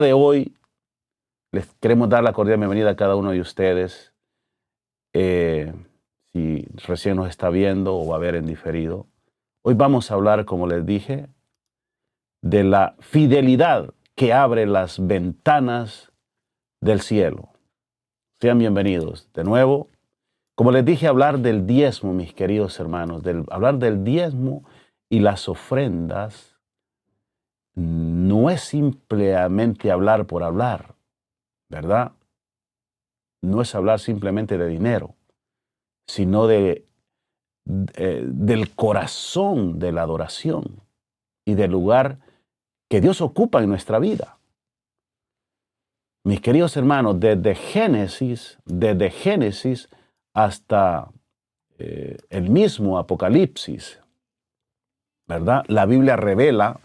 De hoy les queremos dar la cordial bienvenida a cada uno de ustedes. eh, si recién nos está viendo o va a ver en diferido. Hoy vamos a hablar, como les dije, de la fidelidad que abre las ventanas del cielo. Sean bienvenidos de nuevo. Como les dije, hablar del diezmo, mis queridos hermanos, hablar del diezmo y las ofrendas no es simplemente hablar por hablar, ¿verdad? No es hablar simplemente de dinero, sino del corazón de la adoración y del lugar que Dios ocupa en nuestra vida. Mis queridos hermanos, desde Génesis hasta el mismo Apocalipsis, ¿verdad? La Biblia revela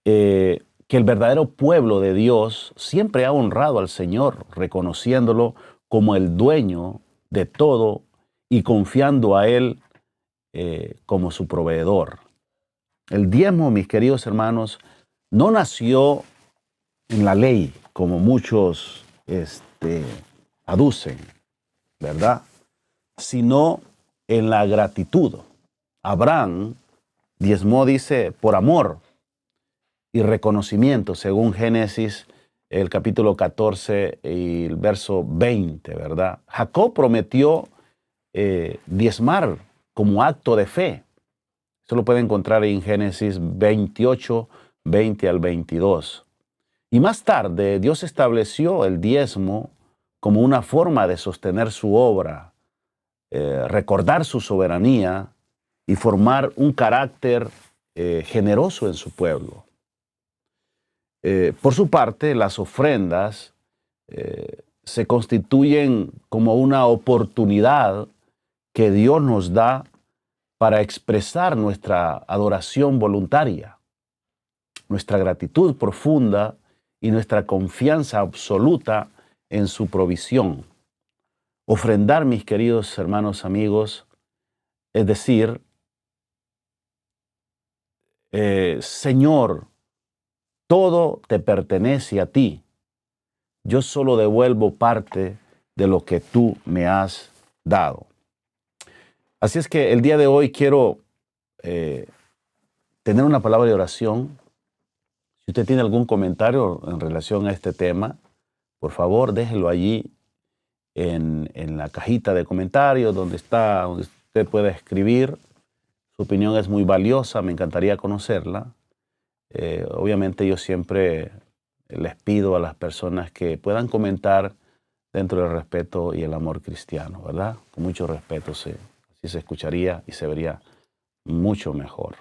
que el verdadero pueblo de Dios siempre ha honrado al Señor, reconociéndolo como el dueño de todo y confiando a Él como su proveedor. El diezmo, mis queridos hermanos, no nació en la ley, como muchos aducen, ¿verdad? Sino en la gratitud. Abraham diezmó, dice, por amor y reconocimiento, según Génesis, el capítulo 14 y el verso 20, ¿verdad? Jacob prometió diezmar como acto de fe. Eso lo puede encontrar en Génesis 28, 20 al 22. Y más tarde, Dios estableció el diezmo como una forma de sostener su obra, recordar su soberanía y formar un carácter generoso en su pueblo. Por su parte, las ofrendas se constituyen como una oportunidad que Dios nos da para expresar nuestra adoración voluntaria, nuestra gratitud profunda y nuestra confianza absoluta en su provisión. Ofrendar, mis queridos hermanos, amigos, es decir, Señor, todo te pertenece a ti. Yo solo devuelvo parte de lo que tú me has dado. Así es que el día de hoy quiero tener una palabra de oración. Si usted tiene algún comentario en relación a este tema, por favor, déjelo allí en la cajita de comentarios donde usted puede escribir. Su opinión es muy valiosa, me encantaría conocerla. Obviamente yo siempre les pido a las personas que puedan comentar dentro del respeto y el amor cristiano, ¿verdad? Con mucho respeto, así se escucharía y se vería mucho mejor.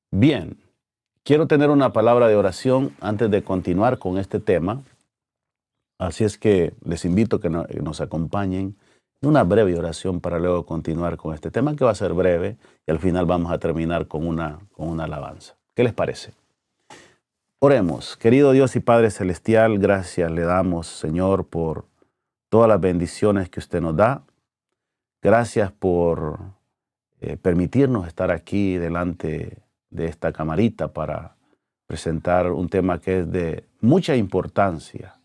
Bien, quiero tener una palabra de oración antes de continuar con este tema. Así es que les invito a que nos acompañen en una breve oración para luego continuar con este tema, que va a ser breve, y al final vamos a terminar con una alabanza. ¿Qué les parece? Oremos. Querido Dios y Padre Celestial, gracias le damos, Señor, por todas las bendiciones que usted nos da. Gracias por permitirnos estar aquí delante de esta camarita para presentar un tema que es de mucha importancia,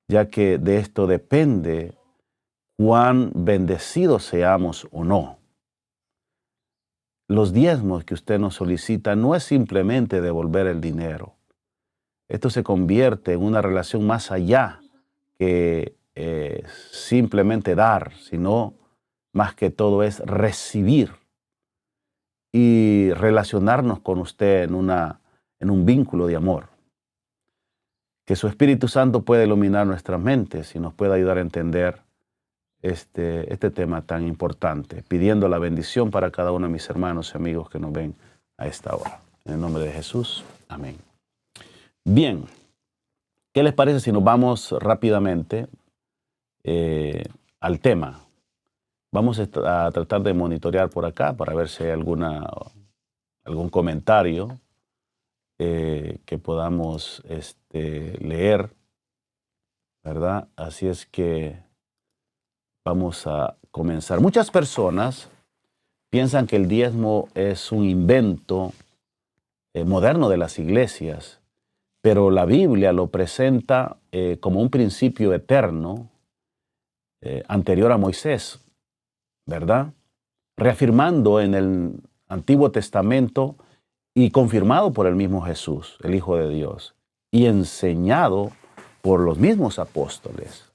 ya que de esto depende cuán bendecidos seamos o no. Los diezmos que usted nos solicita no es simplemente devolver el dinero. Esto se convierte en una relación más allá que simplemente dar, sino más que todo es recibir y relacionarnos con usted en un vínculo de amor. Que su Espíritu Santo pueda iluminar nuestras mentes y nos pueda ayudar a entender este tema tan importante, pidiendo la bendición para cada uno de mis hermanos y amigos que nos ven a esta hora. En el nombre de Jesús, amén. Bien, ¿qué les parece si nos vamos rápidamente al tema? Vamos a tratar de monitorear por acá para ver si hay algún comentario que podamos leer, ¿verdad? Así es que vamos a comenzar. Muchas personas piensan que el diezmo es un invento moderno de las iglesias pero la Biblia lo presenta como un principio eterno anterior a Moisés, ¿verdad? Reafirmando en el Antiguo Testamento y confirmado por el mismo Jesús, el Hijo de Dios, y enseñado por los mismos apóstoles.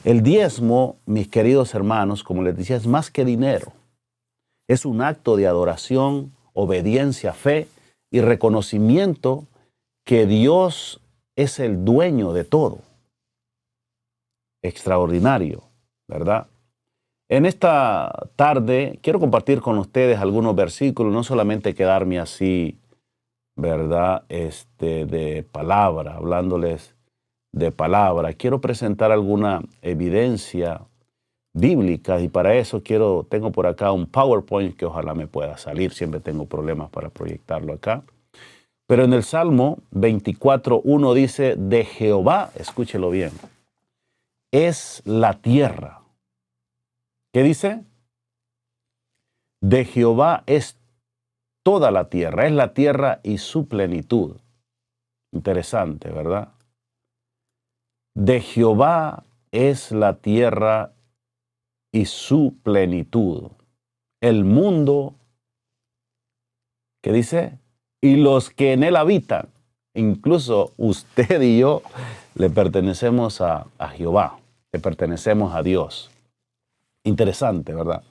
El diezmo, mis queridos hermanos, como les decía, es más que dinero. Es un acto de adoración, obediencia, fe y reconocimiento que Dios es el dueño de todo. Extraordinario, ¿verdad? En esta tarde quiero compartir con ustedes algunos versículos, no solamente quedarme así, ¿verdad? De palabra, hablándoles de palabra. Quiero presentar alguna evidencia bíblica y para eso tengo por acá un PowerPoint que ojalá me pueda salir. Siempre tengo problemas para proyectarlo acá. Pero en el Salmo 24:1 dice, de Jehová, escúchelo bien, es la tierra. ¿Qué dice? De Jehová es toda la tierra, es la tierra y su plenitud. Interesante, ¿verdad? De Jehová es la tierra y su plenitud. El mundo, ¿qué dice? Y los que en él habitan. Incluso usted y yo le pertenecemos a Jehová, le pertenecemos a Dios. Interesante, ¿verdad?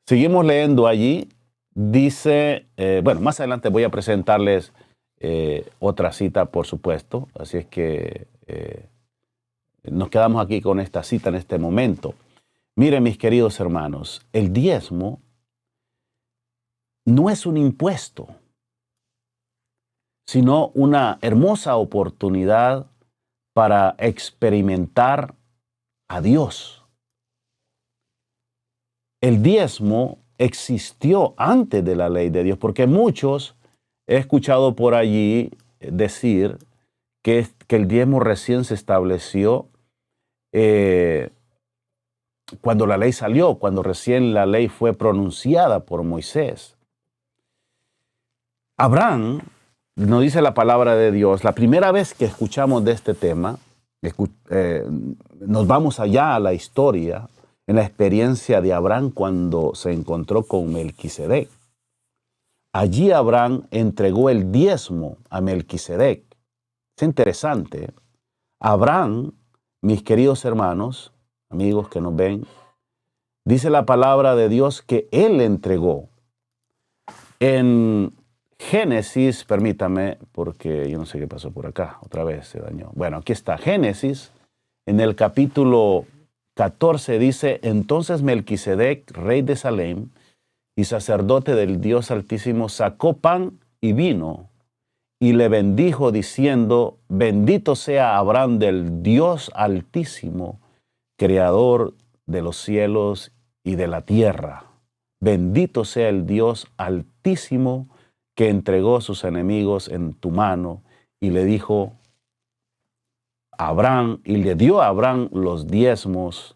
Seguimos leyendo allí. Dice, más adelante voy a presentarles otra cita, por supuesto. Así es que nos quedamos aquí con esta cita en este momento. Miren, mis queridos hermanos, el diezmo no es un impuesto, sino una hermosa oportunidad para experimentar a Dios. El diezmo existió antes de la ley de Dios, porque muchos he escuchado por allí decir que el diezmo recién se estableció cuando la ley salió, cuando recién la ley fue pronunciada por Moisés. Abraham, nos dice la palabra de Dios, la primera vez que escuchamos de este tema, nos vamos allá a la historia, en la experiencia de Abraham cuando se encontró con Melquisedec. Allí Abraham entregó el diezmo a Melquisedec. Es interesante. Abraham, mis queridos hermanos, amigos que nos ven, dice la palabra de Dios que él entregó. En Génesis, permítame, porque yo no sé qué pasó por acá, otra vez se dañó. Bueno, aquí está, Génesis, en el capítulo 14 dice, entonces Melquisedec, rey de Salem y sacerdote del Dios Altísimo, sacó pan y vino y le bendijo diciendo, bendito sea Abraham del Dios Altísimo, creador de los cielos y de la tierra. Bendito sea el Dios Altísimo que entregó sus enemigos en tu mano y le dijo Abraham, y le dio a Abraham los diezmos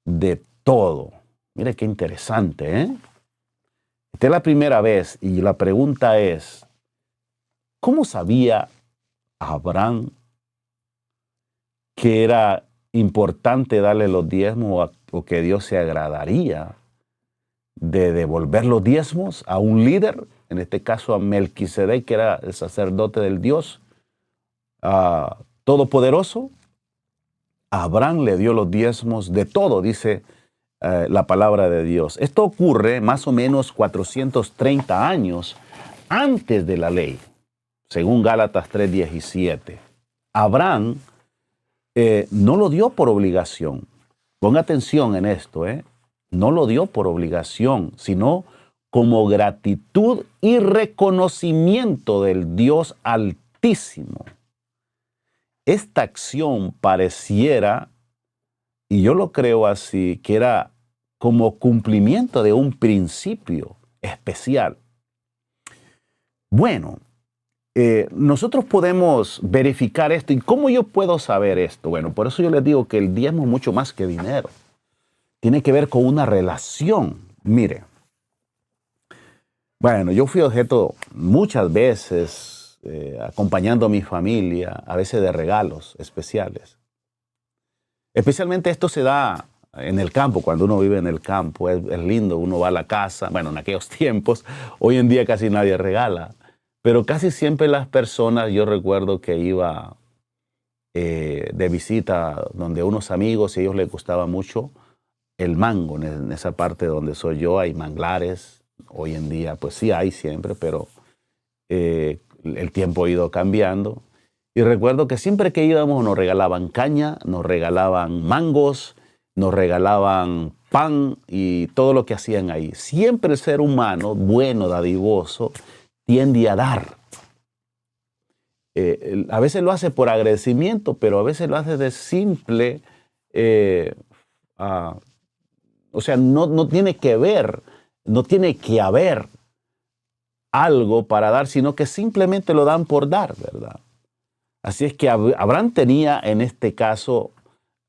de todo. Mire qué interesante, ¿eh? Esta es la primera vez y la pregunta es, ¿cómo sabía Abraham que era importante darle los diezmos o que Dios se agradaría de devolver los diezmos a un líder? En este caso a Melquisedec, que era el sacerdote del Dios Todopoderoso. Abraham le dio los diezmos de todo, dice la palabra de Dios. Esto ocurre más o menos 430 años antes de la ley, según Gálatas 3:17. Abraham no lo dio por obligación. Ponga atención en esto, no lo dio por obligación, sino como gratitud y reconocimiento del Dios Altísimo. Esta acción pareciera, y yo lo creo así, que era como cumplimiento de un principio especial. Bueno, nosotros podemos verificar esto. ¿Y cómo yo puedo saber esto? Bueno, por eso yo les digo que el diezmo es mucho más que dinero. Tiene que ver con una relación. Mire, bueno, yo fui objeto muchas veces acompañando a mi familia, a veces de regalos especiales. Especialmente esto se da en el campo, cuando uno vive en el campo, es lindo, uno va a la casa, bueno, en aquellos tiempos, hoy en día casi nadie regala, pero casi siempre las personas, yo recuerdo que iba de visita donde unos amigos y a ellos les gustaba mucho el mango, en esa parte donde soy yo hay manglares, hoy en día pues sí hay siempre, pero el tiempo ha ido cambiando. Y recuerdo que siempre que íbamos nos regalaban caña, nos regalaban mangos, nos regalaban pan y todo lo que hacían ahí. Siempre el ser humano, bueno, dadivoso, tiende a dar. A veces lo hace por agradecimiento, pero a veces lo hace de simple, o sea, no tiene que ver, no tiene que haber algo para dar, sino que simplemente lo dan por dar, ¿verdad? Así es que Abraham tenía en este caso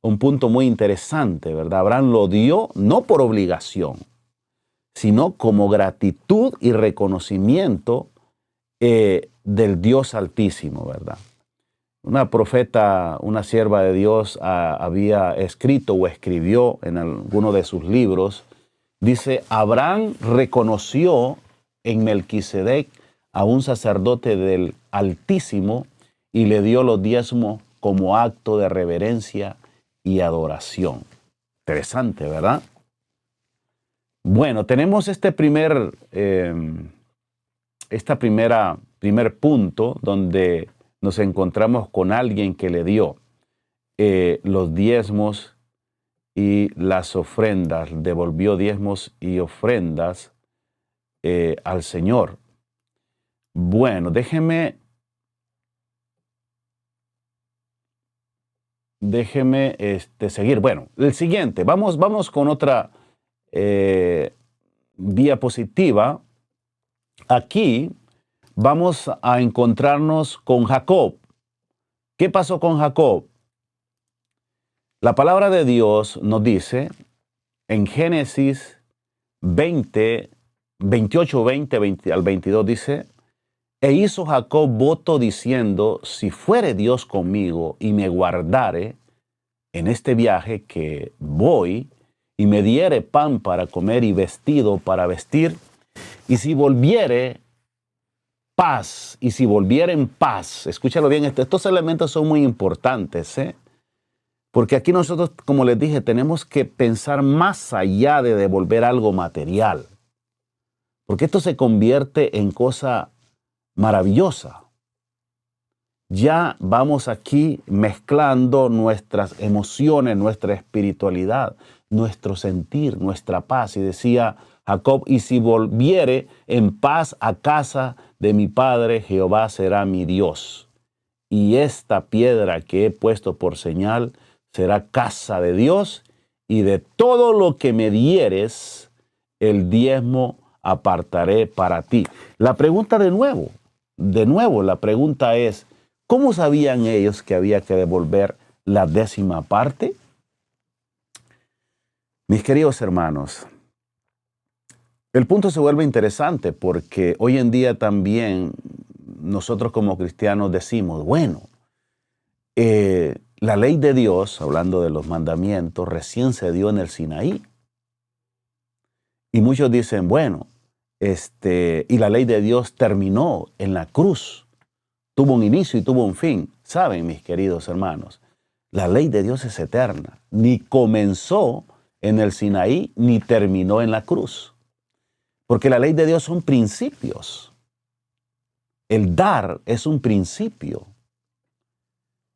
un punto muy interesante, ¿verdad? Abraham lo dio no por obligación, sino como gratitud y reconocimiento del Dios Altísimo, ¿verdad? Una profeta, una sierva de Dios había escrito o escribió en alguno de sus libros, dice, Abraham reconoció en Melquisedec a un sacerdote del Altísimo y le dio los diezmos como acto de reverencia y adoración. Interesante, ¿verdad? Bueno, tenemos primer punto donde nos encontramos con alguien que le dio los diezmos y las ofrendas, devolvió diezmos y ofrendas al Señor. Bueno, déjeme seguir. Bueno, el siguiente, vamos con otra diapositiva. Aquí vamos a encontrarnos con Jacob. ¿Qué pasó con Jacob? La palabra de Dios nos dice en Génesis 28, 20 al 22 dice, e hizo Jacob voto diciendo, si fuere Dios conmigo y me guardare en este viaje que voy y me diere pan para comer y vestido para vestir, y si volviere paz, y si volviere en paz, escúchalo bien, estos elementos son muy importantes, porque aquí nosotros, como les dije, tenemos que pensar más allá de devolver algo material, porque esto se convierte en cosa maravillosa. Ya vamos aquí mezclando nuestras emociones, nuestra espiritualidad, nuestro sentir, nuestra paz. Y decía Jacob, y si volviere en paz a casa de mi padre, Jehová será mi Dios. Y esta piedra que he puesto por señal será casa de Dios, y de todo lo que me dieres, el diezmo apartaré para ti. La pregunta de nuevo, la pregunta es, ¿cómo sabían ellos que había que devolver la 10ª parte? Mis queridos hermanos, el punto se vuelve interesante porque hoy en día también nosotros como cristianos decimos, bueno, la ley de Dios, hablando de los mandamientos, recién se dio en el Sinaí. Y muchos dicen, bueno, y la ley de Dios terminó en la cruz. Tuvo un inicio y tuvo un fin. Saben, mis queridos hermanos, la ley de Dios es eterna. Ni comenzó en el Sinaí, ni terminó en la cruz. Porque la ley de Dios son principios. El dar es un principio.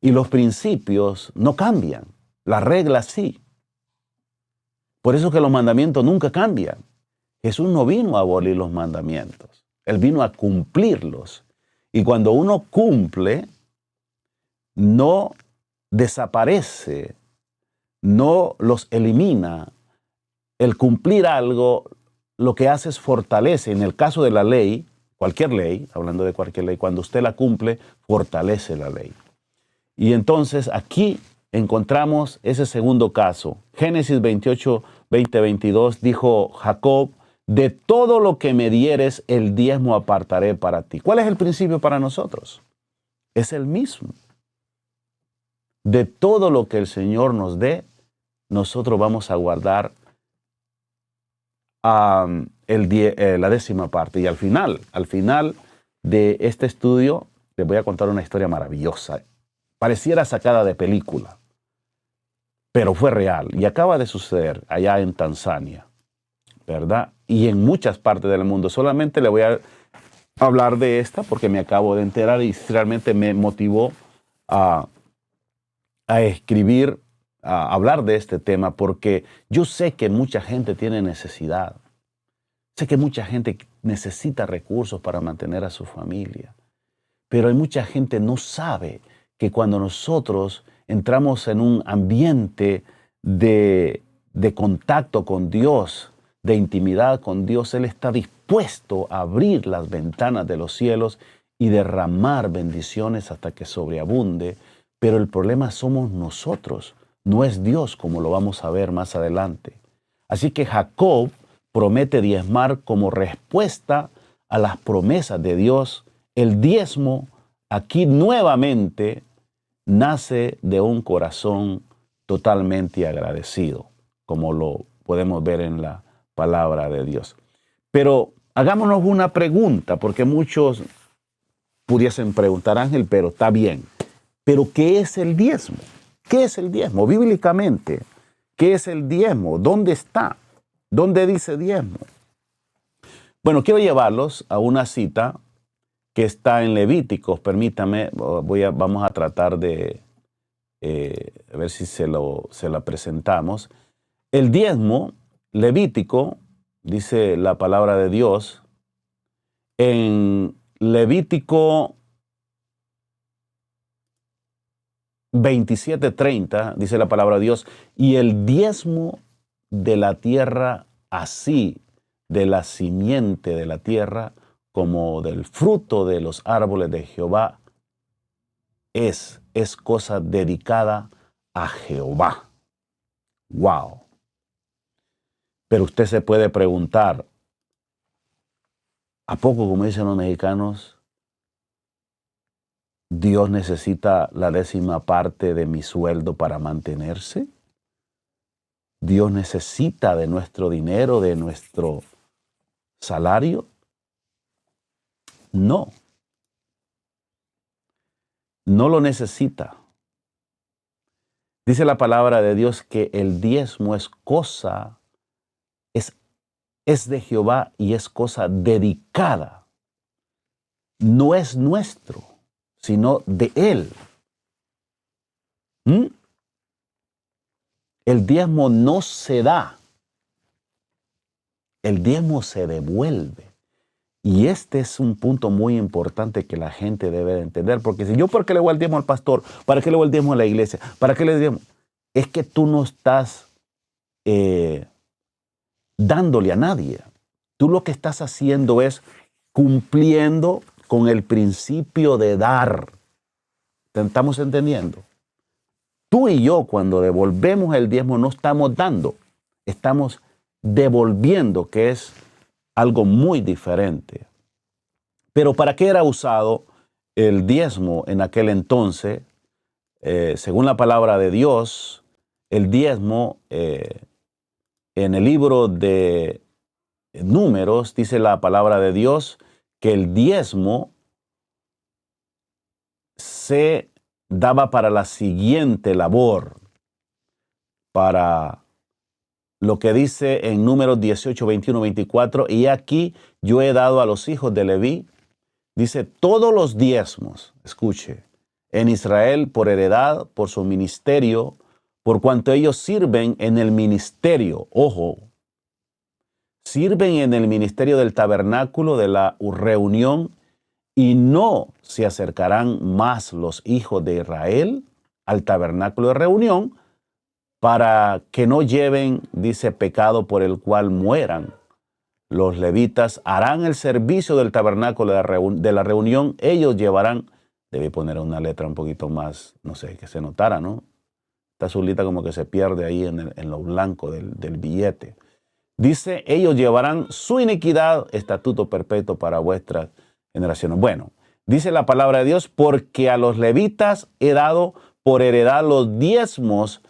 Y los principios no cambian. Las reglas sí. Por eso que los mandamientos nunca cambian. Jesús no vino a abolir los mandamientos. Él vino a cumplirlos. Y cuando uno cumple, no desaparece, no los elimina. El cumplir algo lo que hace es fortalece. En el caso de la ley, cualquier ley, hablando de cualquier ley, cuando usted la cumple, fortalece la ley. Y entonces aquí encontramos ese segundo caso. Génesis 28, 20, 22 dijo Jacob, de todo lo que me dieres, el diezmo apartaré para ti. ¿Cuál es el principio para nosotros? Es el mismo. De todo lo que el Señor nos dé, nosotros vamos a guardar la 10ª parte. Y al final de este estudio, les voy a contar una historia maravillosa. Pareciera sacada de película, pero fue real y acaba de suceder allá en Tanzania, ¿verdad? Y en muchas partes del mundo. Solamente le voy a hablar de esta porque me acabo de enterar y realmente me motivó a escribir, a hablar de este tema, porque yo sé que mucha gente tiene necesidad. Sé que mucha gente necesita recursos para mantener a su familia, pero hay mucha gente que no sabe que cuando nosotros entramos en un ambiente de contacto con Dios, de intimidad con Dios, Él está dispuesto a abrir las ventanas de los cielos y derramar bendiciones hasta que sobreabunde. Pero el problema somos nosotros, no es Dios, como lo vamos a ver más adelante. Así que Jacob promete diezmar como respuesta a las promesas de Dios. El diezmo aquí nuevamente nace de un corazón totalmente agradecido, como lo podemos ver en la palabra de Dios. Pero hagámonos una pregunta, porque muchos pudiesen preguntar, Ángel, pero está bien. ¿Pero qué es el diezmo? ¿Qué es el diezmo? Bíblicamente, ¿qué es el diezmo? ¿Dónde está? ¿Dónde dice diezmo? Bueno, quiero llevarlos a una cita que está en Levíticos. Permítame, vamos a tratar de ver si se la presentamos. El diezmo, Levítico, dice la palabra de Dios, en Levítico 27:30, dice la palabra de Dios, y el diezmo de la tierra, así de la simiente de la tierra, como del fruto de los árboles de Jehová, es cosa dedicada a Jehová. ¡Wow! Pero usted se puede preguntar, ¿a poco, como dicen los mexicanos, Dios necesita la 10ª parte de mi sueldo para mantenerse? ¿Dios necesita de nuestro dinero, de nuestro salario? No. No lo necesita. Dice la palabra de Dios que el diezmo es de Jehová y es cosa dedicada. No es nuestro, sino de Él. El diezmo no se da. El diezmo se devuelve. Y este es un punto muy importante que la gente debe de entender, porque si yo, ¿por qué le voy el diezmo al pastor? ¿Para qué le voy el diezmo a la iglesia? ¿Para qué le diezmo? Es que tú no estás dándole a nadie. Tú lo que estás haciendo es cumpliendo con el principio de dar. ¿Te estamos entendiendo? Tú y yo, cuando devolvemos el diezmo, no estamos dando, estamos devolviendo, que es algo muy diferente. Pero ¿para qué era usado el diezmo en aquel entonces? Según la palabra de Dios, el diezmo en el libro de Números dice la palabra de Dios que el diezmo se daba para la siguiente labor, para lo que dice en Números 18, 21, 24, y aquí yo he dado a los hijos de Leví, dice, todos los diezmos, escuche, en Israel por heredad, por su ministerio, por cuanto ellos sirven en el ministerio, ojo, sirven en el ministerio del tabernáculo de la reunión, y no se acercarán más los hijos de Israel al tabernáculo de reunión, para que no lleven, dice, pecado por el cual mueran. Los levitas harán el servicio del tabernáculo de la reunión. Ellos llevarán, debe poner una letra un poquito más, no sé, que se notara, ¿no? Esta azulita como que se pierde ahí en lo blanco del billete. Dice, ellos llevarán su iniquidad, estatuto perpetuo para vuestras generaciones. Bueno, dice la palabra de Dios, porque a los levitas he dado por heredad los diezmos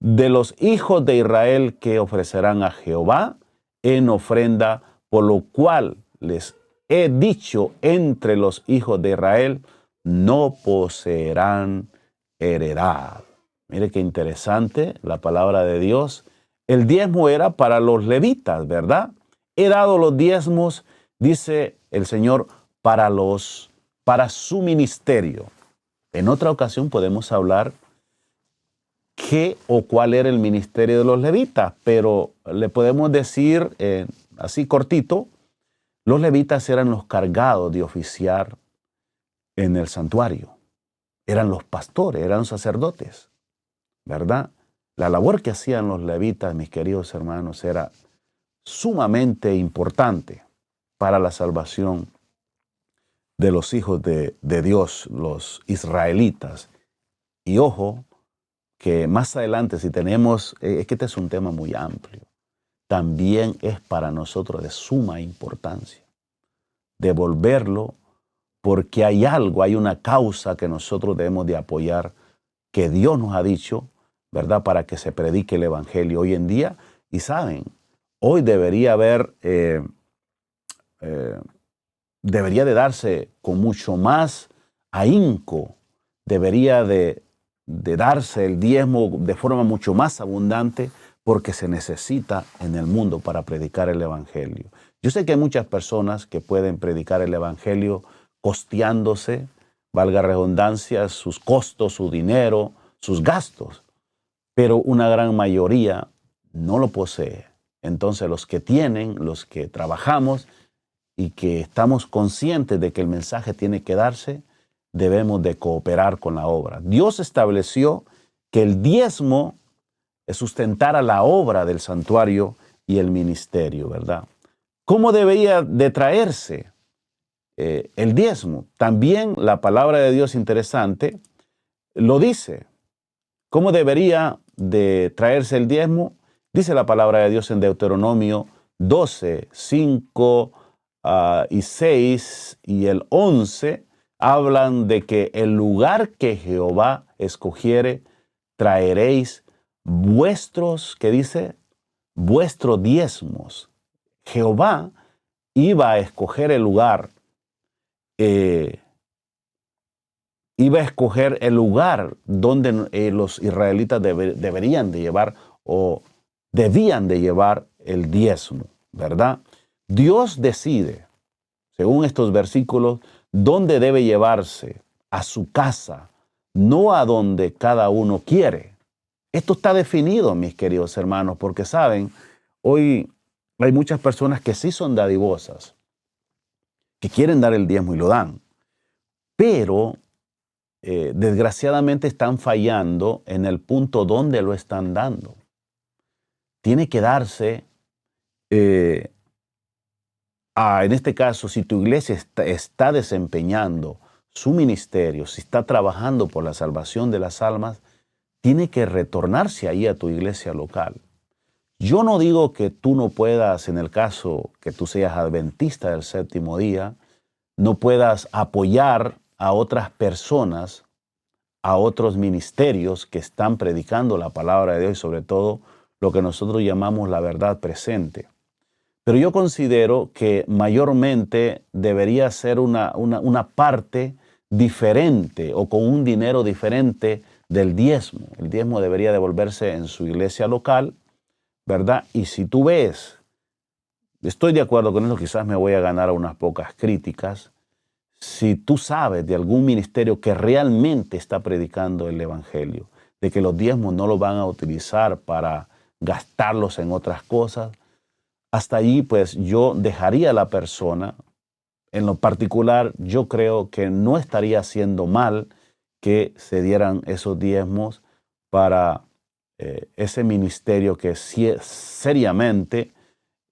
de los hijos de Israel que ofrecerán a Jehová en ofrenda, por lo cual les he dicho entre los hijos de Israel, no poseerán heredad. Mire qué interesante la palabra de Dios. El diezmo era para los levitas, ¿verdad? He dado los diezmos, dice el Señor, para su ministerio. En otra ocasión podemos hablar qué o cuál era el ministerio de los levitas, pero le podemos decir así cortito, los levitas eran los cargados de oficiar en el santuario. Eran los pastores, eran sacerdotes, ¿verdad? La labor que hacían los levitas, mis queridos hermanos, era sumamente importante para la salvación de los hijos de Dios, los israelitas. Y ojo, que más adelante si tenemos, es que este es un tema muy amplio, también es para nosotros de suma importancia devolverlo, porque hay algo, hay una causa que nosotros debemos de apoyar, que Dios nos ha dicho, ¿verdad? Para que se predique el Evangelio hoy en día. Y saben, hoy debería haber, debería de darse con mucho más ahínco, debería de darse el diezmo de forma mucho más abundante, porque se necesita en el mundo para predicar el Evangelio. Yo sé que hay muchas personas que pueden predicar el Evangelio costeándose, valga redundancia, sus costos, su dinero, sus gastos, pero una gran mayoría no lo posee. Entonces los que tienen, los que trabajamos y que estamos conscientes de que el mensaje tiene que darse, debemos de cooperar con la obra. Dios estableció que el diezmo sustentara la obra del santuario y el ministerio, ¿verdad? ¿Cómo debería de traerse el diezmo? También la palabra de Dios interesante lo dice. ¿Cómo debería de traerse el diezmo? Dice la palabra de Dios en Deuteronomio 12, 5 y 6 y el 11, hablan de que el lugar que Jehová escogiere, traeréis vuestros, ¿qué dice? Vuestros diezmos. Jehová iba a escoger el lugar, donde los israelitas deberían de llevar o debían de llevar el diezmo, ¿verdad? Dios decide, según estos versículos, dónde debe llevarse, a su casa, no a donde cada uno quiere. Esto está definido, mis queridos hermanos, porque saben, hoy hay muchas personas que sí son dadivosas, que quieren dar el diezmo y lo dan, pero desgraciadamente están fallando en el punto donde lo están dando. Tiene que darse, en este caso, si tu iglesia está desempeñando su ministerio, si está trabajando por la salvación de las almas, tiene que retornarse ahí a tu iglesia local. Yo no digo que tú no puedas, en el caso que tú seas adventista del séptimo día, no puedas apoyar a otras personas, a otros ministerios que están predicando la palabra de Dios y sobre todo lo que nosotros llamamos la verdad presente. Pero yo considero que mayormente debería ser una parte diferente o con un dinero diferente del diezmo. El diezmo debería devolverse en su iglesia local, ¿verdad? Y si tú ves, estoy de acuerdo con eso, quizás me voy a ganar unas pocas críticas. Si tú sabes de algún ministerio que realmente está predicando el Evangelio, de que los diezmos no los van a utilizar para gastarlos en otras cosas, hasta allí pues yo dejaría a la persona. En lo particular, yo creo que no estaría haciendo mal que se dieran esos diezmos para ese ministerio que seriamente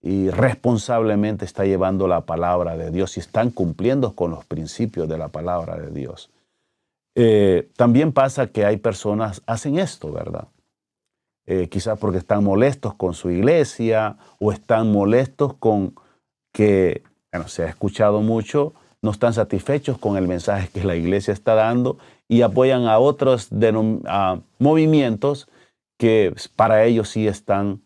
y responsablemente está llevando la palabra de Dios y están cumpliendo con los principios de la palabra de Dios. También pasa que hay personas que hacen esto, ¿verdad? quizás porque están molestos con su iglesia o están molestos con que, bueno, se ha escuchado mucho, no están satisfechos con el mensaje que la iglesia está dando y apoyan a otros movimientos que para ellos sí están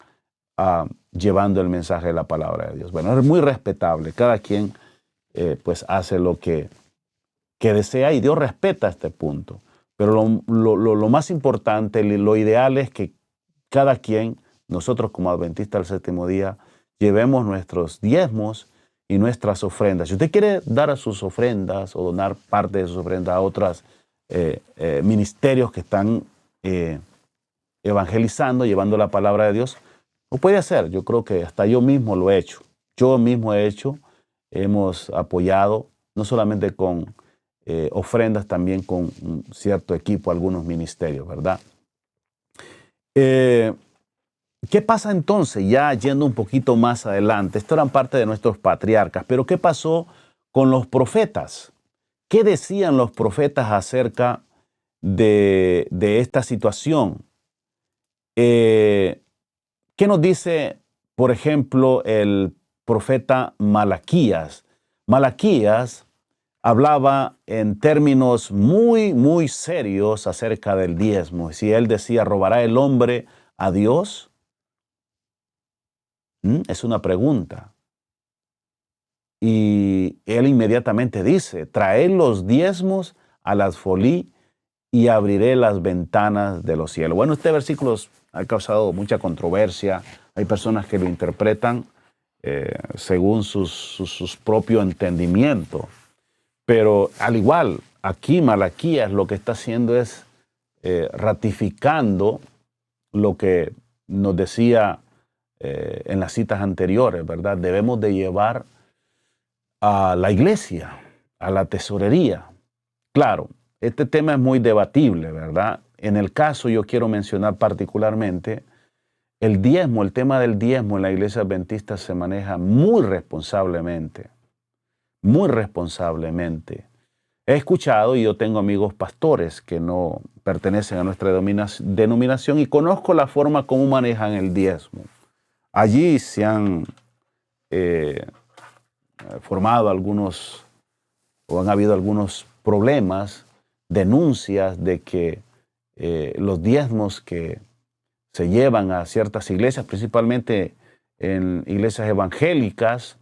llevando el mensaje de la palabra de Dios. Bueno, es muy respetable. Cada quien pues hace lo que desea y Dios respeta este punto. Pero lo más importante, lo ideal es que cada quien, nosotros como adventistas del séptimo día, llevemos nuestros diezmos y nuestras ofrendas. Si usted quiere dar a sus ofrendas o donar parte de sus ofrendas a otros ministerios que están evangelizando, llevando la palabra de Dios, lo puede hacer. Yo creo que hasta yo mismo lo he hecho. Yo mismo he hecho, hemos apoyado, no solamente con ofrendas, también con un cierto equipo, algunos ministerios, ¿verdad? ¿Qué pasa entonces? Ya yendo un poquito más adelante, esto eran parte de nuestros patriarcas, pero ¿qué pasó con los profetas? ¿Qué decían los profetas acerca de esta situación? ¿Qué nos dice, por ejemplo, el profeta Malaquías? Malaquías hablaba en términos muy serios acerca del diezmo. Si él decía, ¿robará el hombre a Dios? Es una pregunta. Y él inmediatamente dice, traed los diezmos a las folí y abriré las ventanas de los cielos. Bueno, este versículo ha causado mucha controversia. Hay personas que lo interpretan según sus propio entendimiento. Pero al igual, aquí Malaquías lo que está haciendo es ratificando lo que nos decía en las citas anteriores, ¿verdad? Debemos de llevar a la iglesia, a la tesorería. Claro, este tema es muy debatible, ¿verdad? En el caso yo quiero mencionar particularmente el diezmo, el tema del diezmo en la iglesia adventista se maneja muy responsablemente, muy responsablemente. He escuchado y yo tengo amigos pastores que no pertenecen a nuestra denominación y conozco la forma como manejan el diezmo. Allí se han formado algunos, o han habido algunos problemas, denuncias de que los diezmos que se llevan a ciertas iglesias, principalmente en iglesias evangélicas,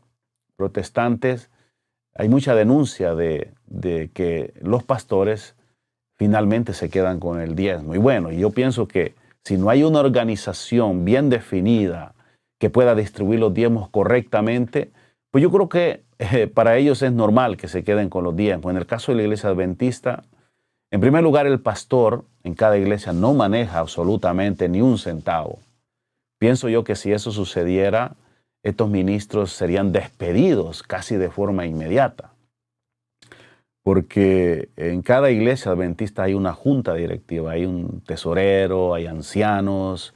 protestantes, hay mucha denuncia de que los pastores finalmente se quedan con el diezmo. Y bueno, yo pienso que si no hay una organización bien definida que pueda distribuir los diezmos correctamente, pues yo creo que para ellos es normal que se queden con los diezmos. En el caso de la iglesia adventista, en primer lugar, el pastor en cada iglesia no maneja absolutamente ni un centavo. Pienso yo que si eso sucediera, estos ministros serían despedidos casi de forma inmediata. Porque en cada iglesia adventista hay una junta directiva, hay un tesorero, hay ancianos,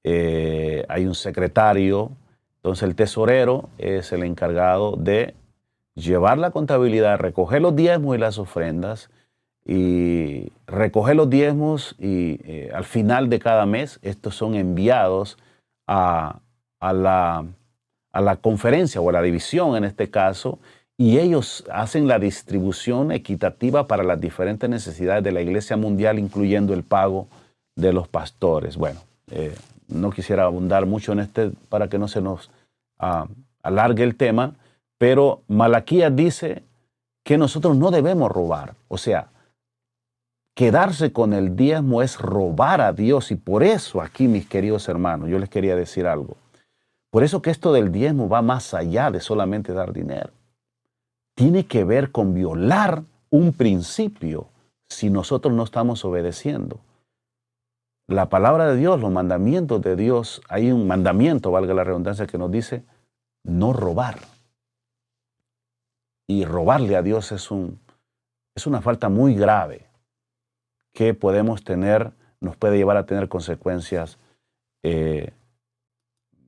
hay un secretario. Entonces el tesorero es el encargado de llevar la contabilidad, recoger los diezmos y las ofrendas, y recoger los diezmos y al final de cada mes estos son enviados a la conferencia o a la división en este caso, y ellos hacen la distribución equitativa para las diferentes necesidades de la iglesia mundial, incluyendo el pago de los pastores. Bueno, no quisiera abundar mucho en este para que no se nos alargue el tema, pero Malaquías dice que nosotros no debemos robar. O sea, quedarse con el diezmo es robar a Dios, y por eso aquí, mis queridos hermanos, yo les quería decir algo. Por eso que esto del diezmo va más allá de solamente dar dinero. Tiene que ver con violar un principio si nosotros no estamos obedeciendo. La palabra de Dios, los mandamientos de Dios, hay un mandamiento, valga la redundancia, que nos dice no robar. Y robarle a Dios es una falta muy grave que podemos tener, nos puede llevar a tener consecuencias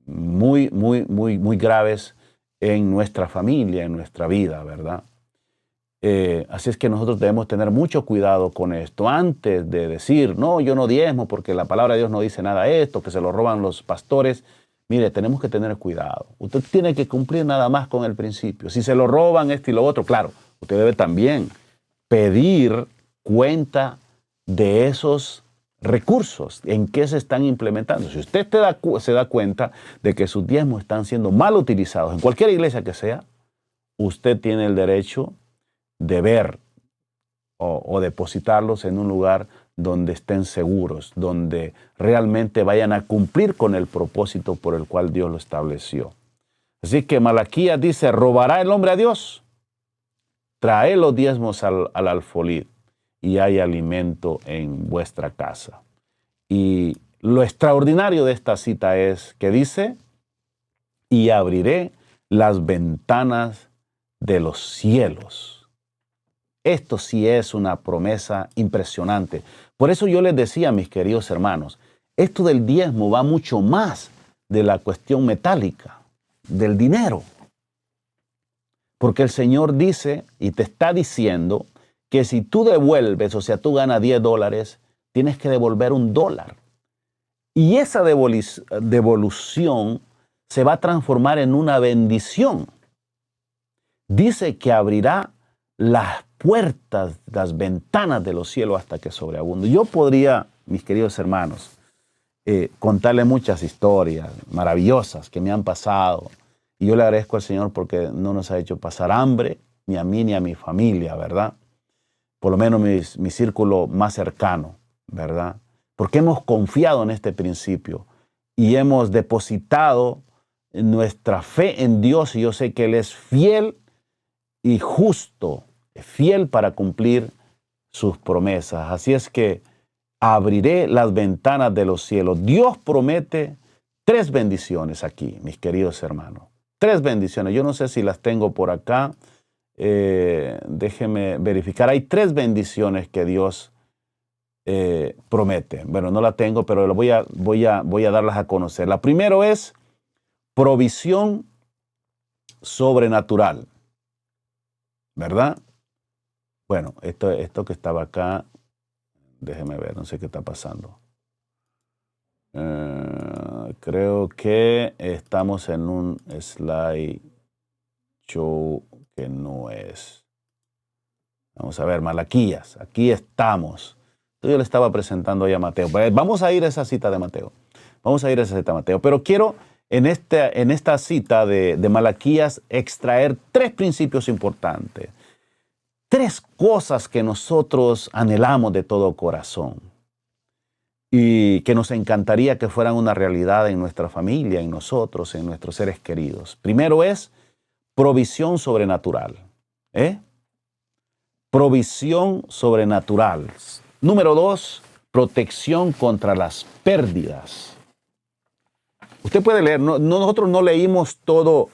muy graves en nuestra familia, en nuestra vida, ¿verdad? Así es que nosotros debemos tener mucho cuidado con esto. Antes de decir, no, yo no diezmo porque la palabra de Dios no dice nada de esto, que se lo roban los pastores. Mire, tenemos que tener cuidado. Usted tiene que cumplir nada más con el principio. Si se lo roban esto y lo otro, claro, usted debe también pedir cuenta de esos recursos, en qué se están implementando. Si usted se da cuenta de que sus diezmos están siendo mal utilizados en cualquier iglesia que sea, usted tiene el derecho de ver o depositarlos en un lugar donde estén seguros, donde realmente vayan a cumplir con el propósito por el cual Dios lo estableció. Así que Malaquías dice, ¿robará el hombre a Dios? Trae los diezmos al alfolí y hay alimento en vuestra casa. Y lo extraordinario de esta cita es que dice, y abriré las ventanas de los cielos. Esto sí es una promesa impresionante. Por eso yo les decía, mis queridos hermanos, esto del diezmo va mucho más de la cuestión metálica, del dinero. Porque el Señor dice y te está diciendo que si tú devuelves, o sea, tú ganas $10, tienes que devolver $1. Y esa devolución se va a transformar en una bendición. Dice que abrirá las puertas, las ventanas de los cielos hasta que sobreabunde. Yo podría, mis queridos hermanos, contarle muchas historias maravillosas que me han pasado. Y yo le agradezco al Señor porque no nos ha hecho pasar hambre, ni a mí ni a mi familia, ¿verdad? Por lo menos mi círculo más cercano, ¿verdad? Porque hemos confiado en este principio y hemos depositado nuestra fe en Dios, y yo sé que Él es fiel y justo, fiel para cumplir sus promesas. Así es que abriré las ventanas de los cielos. Dios promete 3 bendiciones aquí, mis queridos hermanos. 3 bendiciones. Yo no sé si las tengo por acá. Déjeme verificar. Hay 3 bendiciones que Dios promete. Bueno, no la tengo, pero voy a darlas a conocer. La primera es provisión sobrenatural, ¿verdad? Bueno, esto que estaba acá, déjeme ver, no sé qué está pasando. Creo que estamos en un slide show que no es. Vamos a ver, Malaquías, aquí estamos. Yo le estaba presentando ahí a Mateo. Vamos a ir a esa cita de Mateo. Pero quiero en esta cita de Malaquías extraer 3 principios importantes. 3 cosas que nosotros anhelamos de todo corazón y que nos encantaría que fueran una realidad en nuestra familia, en nosotros, en nuestros seres queridos. Primero es provisión sobrenatural. Provisión sobrenatural. Número 2, protección contra las pérdidas. Usted puede leer, nosotros no leímos todos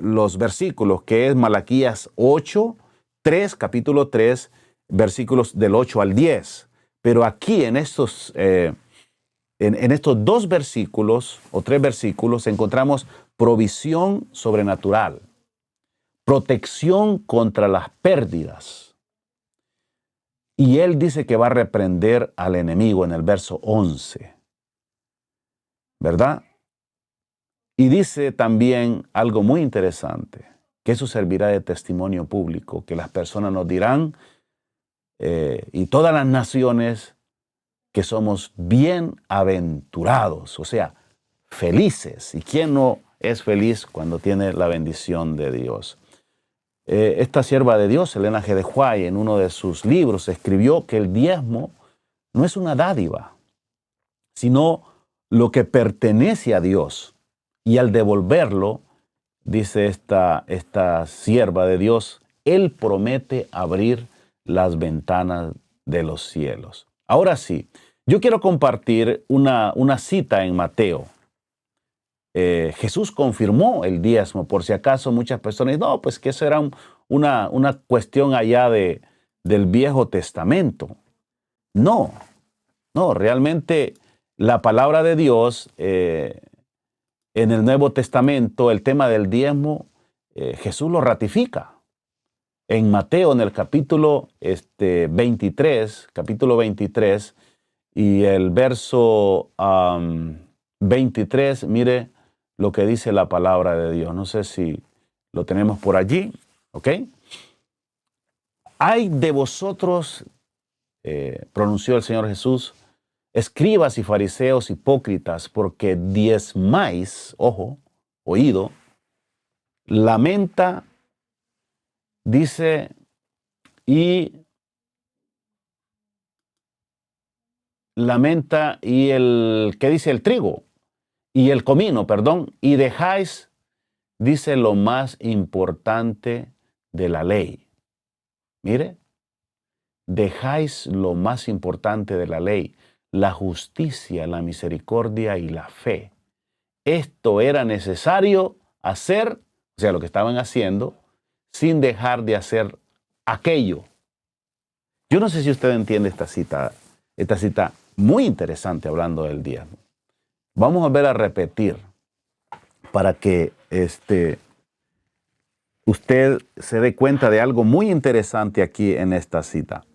los versículos, que es Malaquías 8:3, capítulo 3, versículos del 8 al 10. Pero aquí en estos 2 versículos o 3 versículos encontramos provisión sobrenatural, protección contra las pérdidas. Y él dice que va a reprender al enemigo en el verso 11, ¿verdad? Y dice también algo muy interesante, que eso servirá de testimonio público, que las personas nos dirán, y todas las naciones, que somos bienaventurados, o sea, felices. ¿Y quién no es feliz cuando tiene la bendición de Dios? Esta sierva de Dios, Elena G. de White, en uno de sus libros, escribió que el diezmo no es una dádiva, sino lo que pertenece a Dios. Y al devolverlo, dice esta sierva de Dios, Él promete abrir las ventanas de los cielos. Ahora sí, yo quiero compartir una cita en Mateo. Jesús confirmó el diezmo, por si acaso muchas personas dicen, no, pues que eso era una cuestión allá del Viejo Testamento. No, realmente la palabra de Dios en el Nuevo Testamento, el tema del diezmo, Jesús lo ratifica. en Mateo, en el capítulo 23, y el verso 23, mire lo que dice la palabra de Dios. No sé si lo tenemos por allí, ¿ok? Hay de vosotros, pronunció el Señor Jesús, escribas y fariseos hipócritas, porque diezmáis, ojo, oído, lamenta, dice, y lamenta, y ¿qué dice? El trigo, y el comino, perdón, y dejáis, dice, lo más importante de la ley. Mire, dejáis lo más importante de la ley, la justicia, la misericordia y la fe. Esto era necesario hacer, o sea, lo que estaban haciendo, sin dejar de hacer aquello. Yo no sé si usted entiende esta cita muy interesante hablando del diezmo. Vamos a volver a repetir para que usted se dé cuenta de algo muy interesante aquí en esta cita.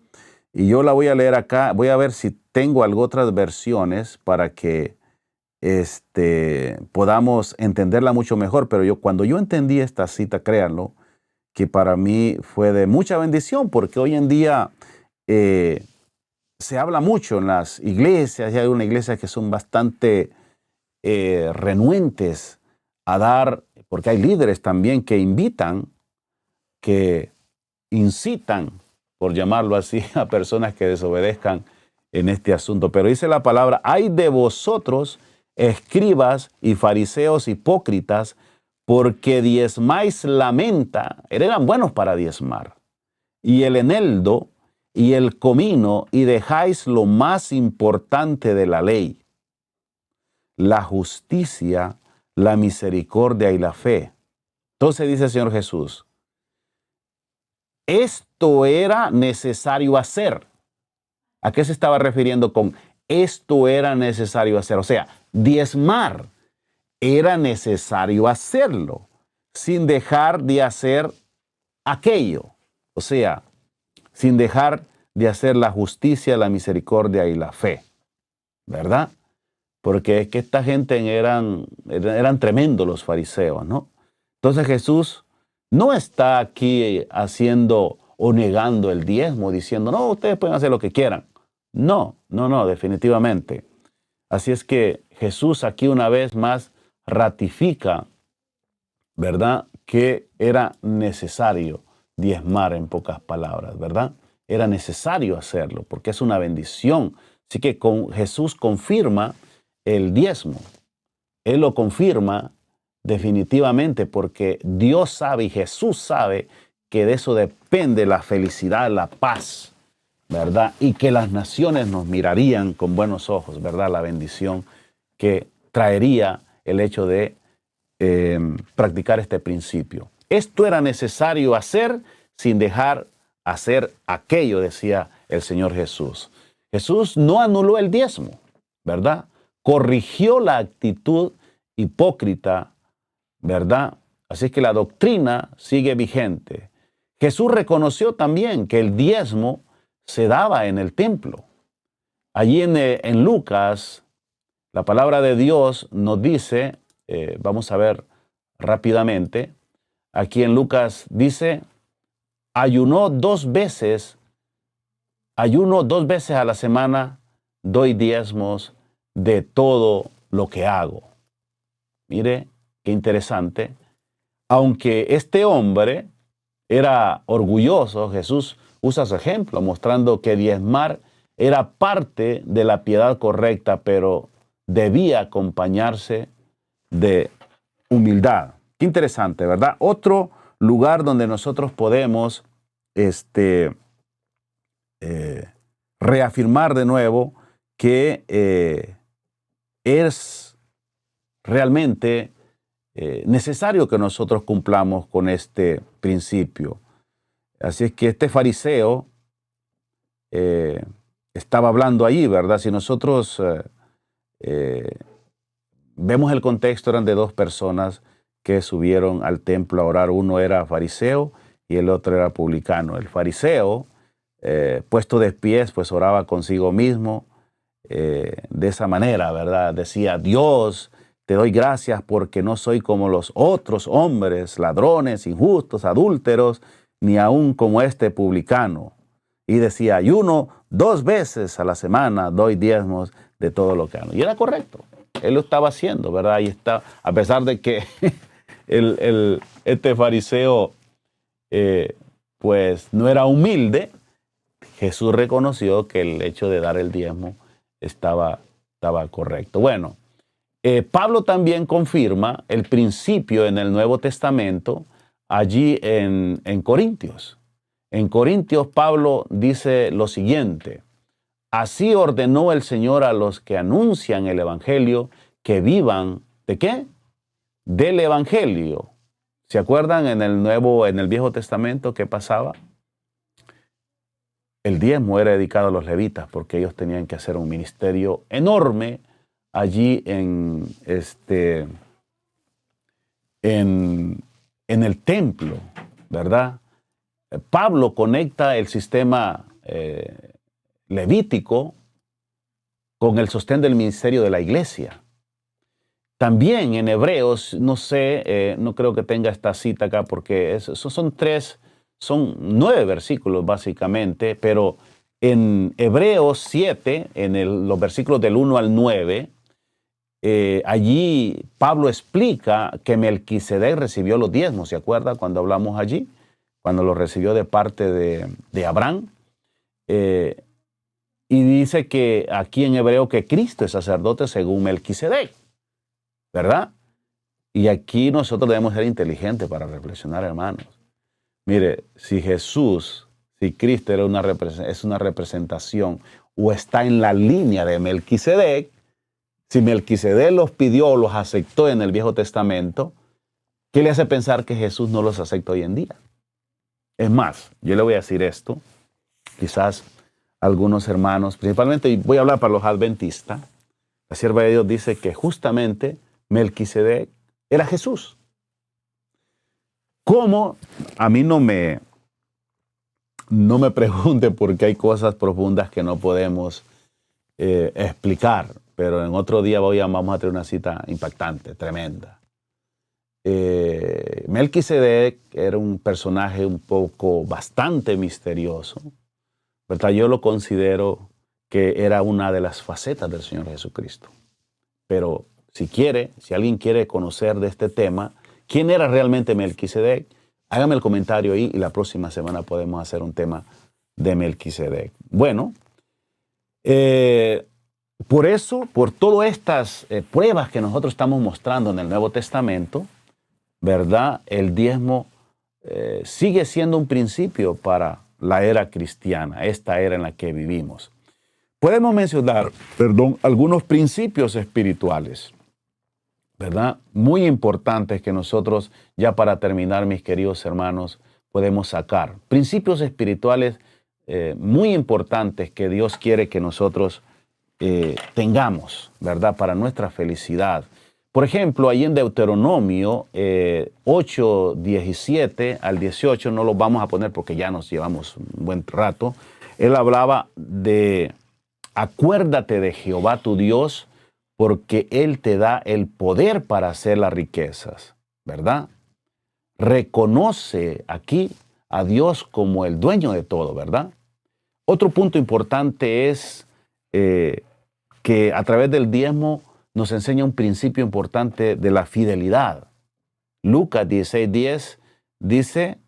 Y yo la voy a leer acá, voy a ver si tengo otras versiones para que podamos entenderla mucho mejor. Pero cuando yo entendí esta cita, créanlo, que para mí fue de mucha bendición, porque hoy en día se habla mucho en las iglesias, y hay unas iglesias que son bastante renuentes a dar, porque hay líderes también que invitan, que incitan, por llamarlo así, a personas que desobedezcan en este asunto. Pero dice la palabra, hay de vosotros, escribas y fariseos hipócritas, porque diezmáis la menta, eran buenos para diezmar, y el eneldo y el comino, y dejáis lo más importante de la ley, la justicia, la misericordia y la fe. Entonces dice el Señor Jesús, esto era necesario hacer. ¿A qué se estaba refiriendo con esto era necesario hacer? O sea, diezmar era necesario hacerlo sin dejar de hacer aquello. O sea, sin dejar de hacer la justicia, la misericordia y la fe. ¿Verdad? Porque es que esta gente eran tremendos los fariseos, ¿no? Entonces Jesús no está aquí haciendo o negando el diezmo, diciendo, no, ustedes pueden hacer lo que quieran. No, definitivamente. Así es que Jesús aquí una vez más ratifica, ¿verdad?, que era necesario diezmar, en pocas palabras, ¿verdad? Era necesario hacerlo porque es una bendición. Así que Jesús confirma el diezmo. Él lo confirma definitivamente porque Dios sabe y Jesús sabe que de eso depende la felicidad, la paz, ¿verdad? Y que las naciones nos mirarían con buenos ojos, ¿verdad? La bendición que traería el hecho de practicar este principio. Esto era necesario hacer sin dejar hacer aquello, decía el Señor Jesús. Jesús no anuló el diezmo, ¿verdad? Corrigió la actitud hipócrita, ¿verdad? Así es que la doctrina sigue vigente. Jesús reconoció también que el diezmo se daba en el templo. Allí en Lucas, la palabra de Dios nos dice, vamos a ver rápidamente, aquí en Lucas dice, ayuno dos veces a la semana, doy diezmos de todo lo que hago. Mire, qué interesante. Aunque este hombre era orgulloso, Jesús usa su ejemplo, mostrando que diezmar era parte de la piedad correcta, pero debía acompañarse de humildad. Qué interesante, ¿verdad? Otro lugar donde nosotros podemos reafirmar de nuevo que es realmente necesario que nosotros cumplamos con este principio. Así es que este fariseo estaba hablando allí, ¿verdad? Si nosotros vemos el contexto, eran de dos personas que subieron al templo a orar. Uno era fariseo y el otro era publicano. El fariseo, puesto de pies, pues oraba consigo mismo de esa manera, ¿verdad? Decía: Dios, te doy gracias porque no soy como los otros hombres, ladrones, injustos, adúlteros, ni aun como este publicano. Y decía: ayuno 2 veces a la semana, doy diezmos de todo lo que gano. Y era correcto. Él lo estaba haciendo, ¿verdad? Y está, a pesar de que este fariseo pues no era humilde, Jesús reconoció que el hecho de dar el diezmo estaba correcto. Bueno, Pablo también confirma el principio en el Nuevo Testamento allí en Corintios. En Corintios, Pablo dice lo siguiente: así ordenó el Señor a los que anuncian el Evangelio que vivan, ¿de qué? Del Evangelio. ¿Se acuerdan en el Viejo Testamento qué pasaba? El diezmo era dedicado a los levitas porque ellos tenían que hacer un ministerio enorme allí en el templo, ¿verdad? Pablo conecta el sistema levítico con el sostén del ministerio de la iglesia. También en Hebreos, no sé, no creo que tenga esta cita acá porque son 9 versículos básicamente, pero en Hebreos 7, en los versículos del 1 al 9, allí Pablo explica que Melquisedec recibió los diezmos. ¿Se acuerda cuando hablamos allí? Cuando lo recibió de parte de Abraham. Y dice que aquí en hebreo que Cristo es sacerdote según Melquisedec, ¿verdad? Y aquí nosotros debemos ser inteligentes para reflexionar, hermanos. Mire, si Cristo es una representación o está en la línea de Melquisedec, si Melquisedec los pidió o los aceptó en el Viejo Testamento, ¿qué le hace pensar que Jesús no los acepta hoy en día? Es más, yo le voy a decir esto, quizás algunos hermanos, principalmente voy a hablar para los adventistas, la sierva de Dios dice que justamente Melquisedec era Jesús. ¿Cómo? A mí no me pregunte porque hay cosas profundas que no podemos explicar, pero en otro día vamos a tener una cita impactante, tremenda. Melquisedec era un personaje bastante misterioso, ¿verdad? Yo lo considero que era una de las facetas del Señor Jesucristo. Pero si alguien quiere conocer de este tema, ¿quién era realmente Melquisedec? Hágame el comentario ahí y la próxima semana podemos hacer un tema de Melquisedec. Bueno, por eso, por todas estas pruebas que nosotros estamos mostrando en el Nuevo Testamento, ¿verdad? El diezmo sigue siendo un principio para la era cristiana, esta era en la que vivimos. Podemos mencionar, algunos principios espirituales, ¿verdad? Muy importantes que nosotros, ya para terminar, mis queridos hermanos, podemos sacar. Principios espirituales muy importantes que Dios quiere que nosotros tengamos, ¿verdad? Para nuestra felicidad. Por ejemplo, ahí en Deuteronomio 8, 17 al 18, no los vamos a poner porque ya nos llevamos un buen rato. Él hablaba de: acuérdate de Jehová tu Dios, porque Él te da el poder para hacer las riquezas, ¿verdad? Reconoce aquí a Dios como el dueño de todo, ¿verdad? Otro punto importante es que a través del diezmo nos enseña un principio importante de la fidelidad. Lucas 16:10 dice: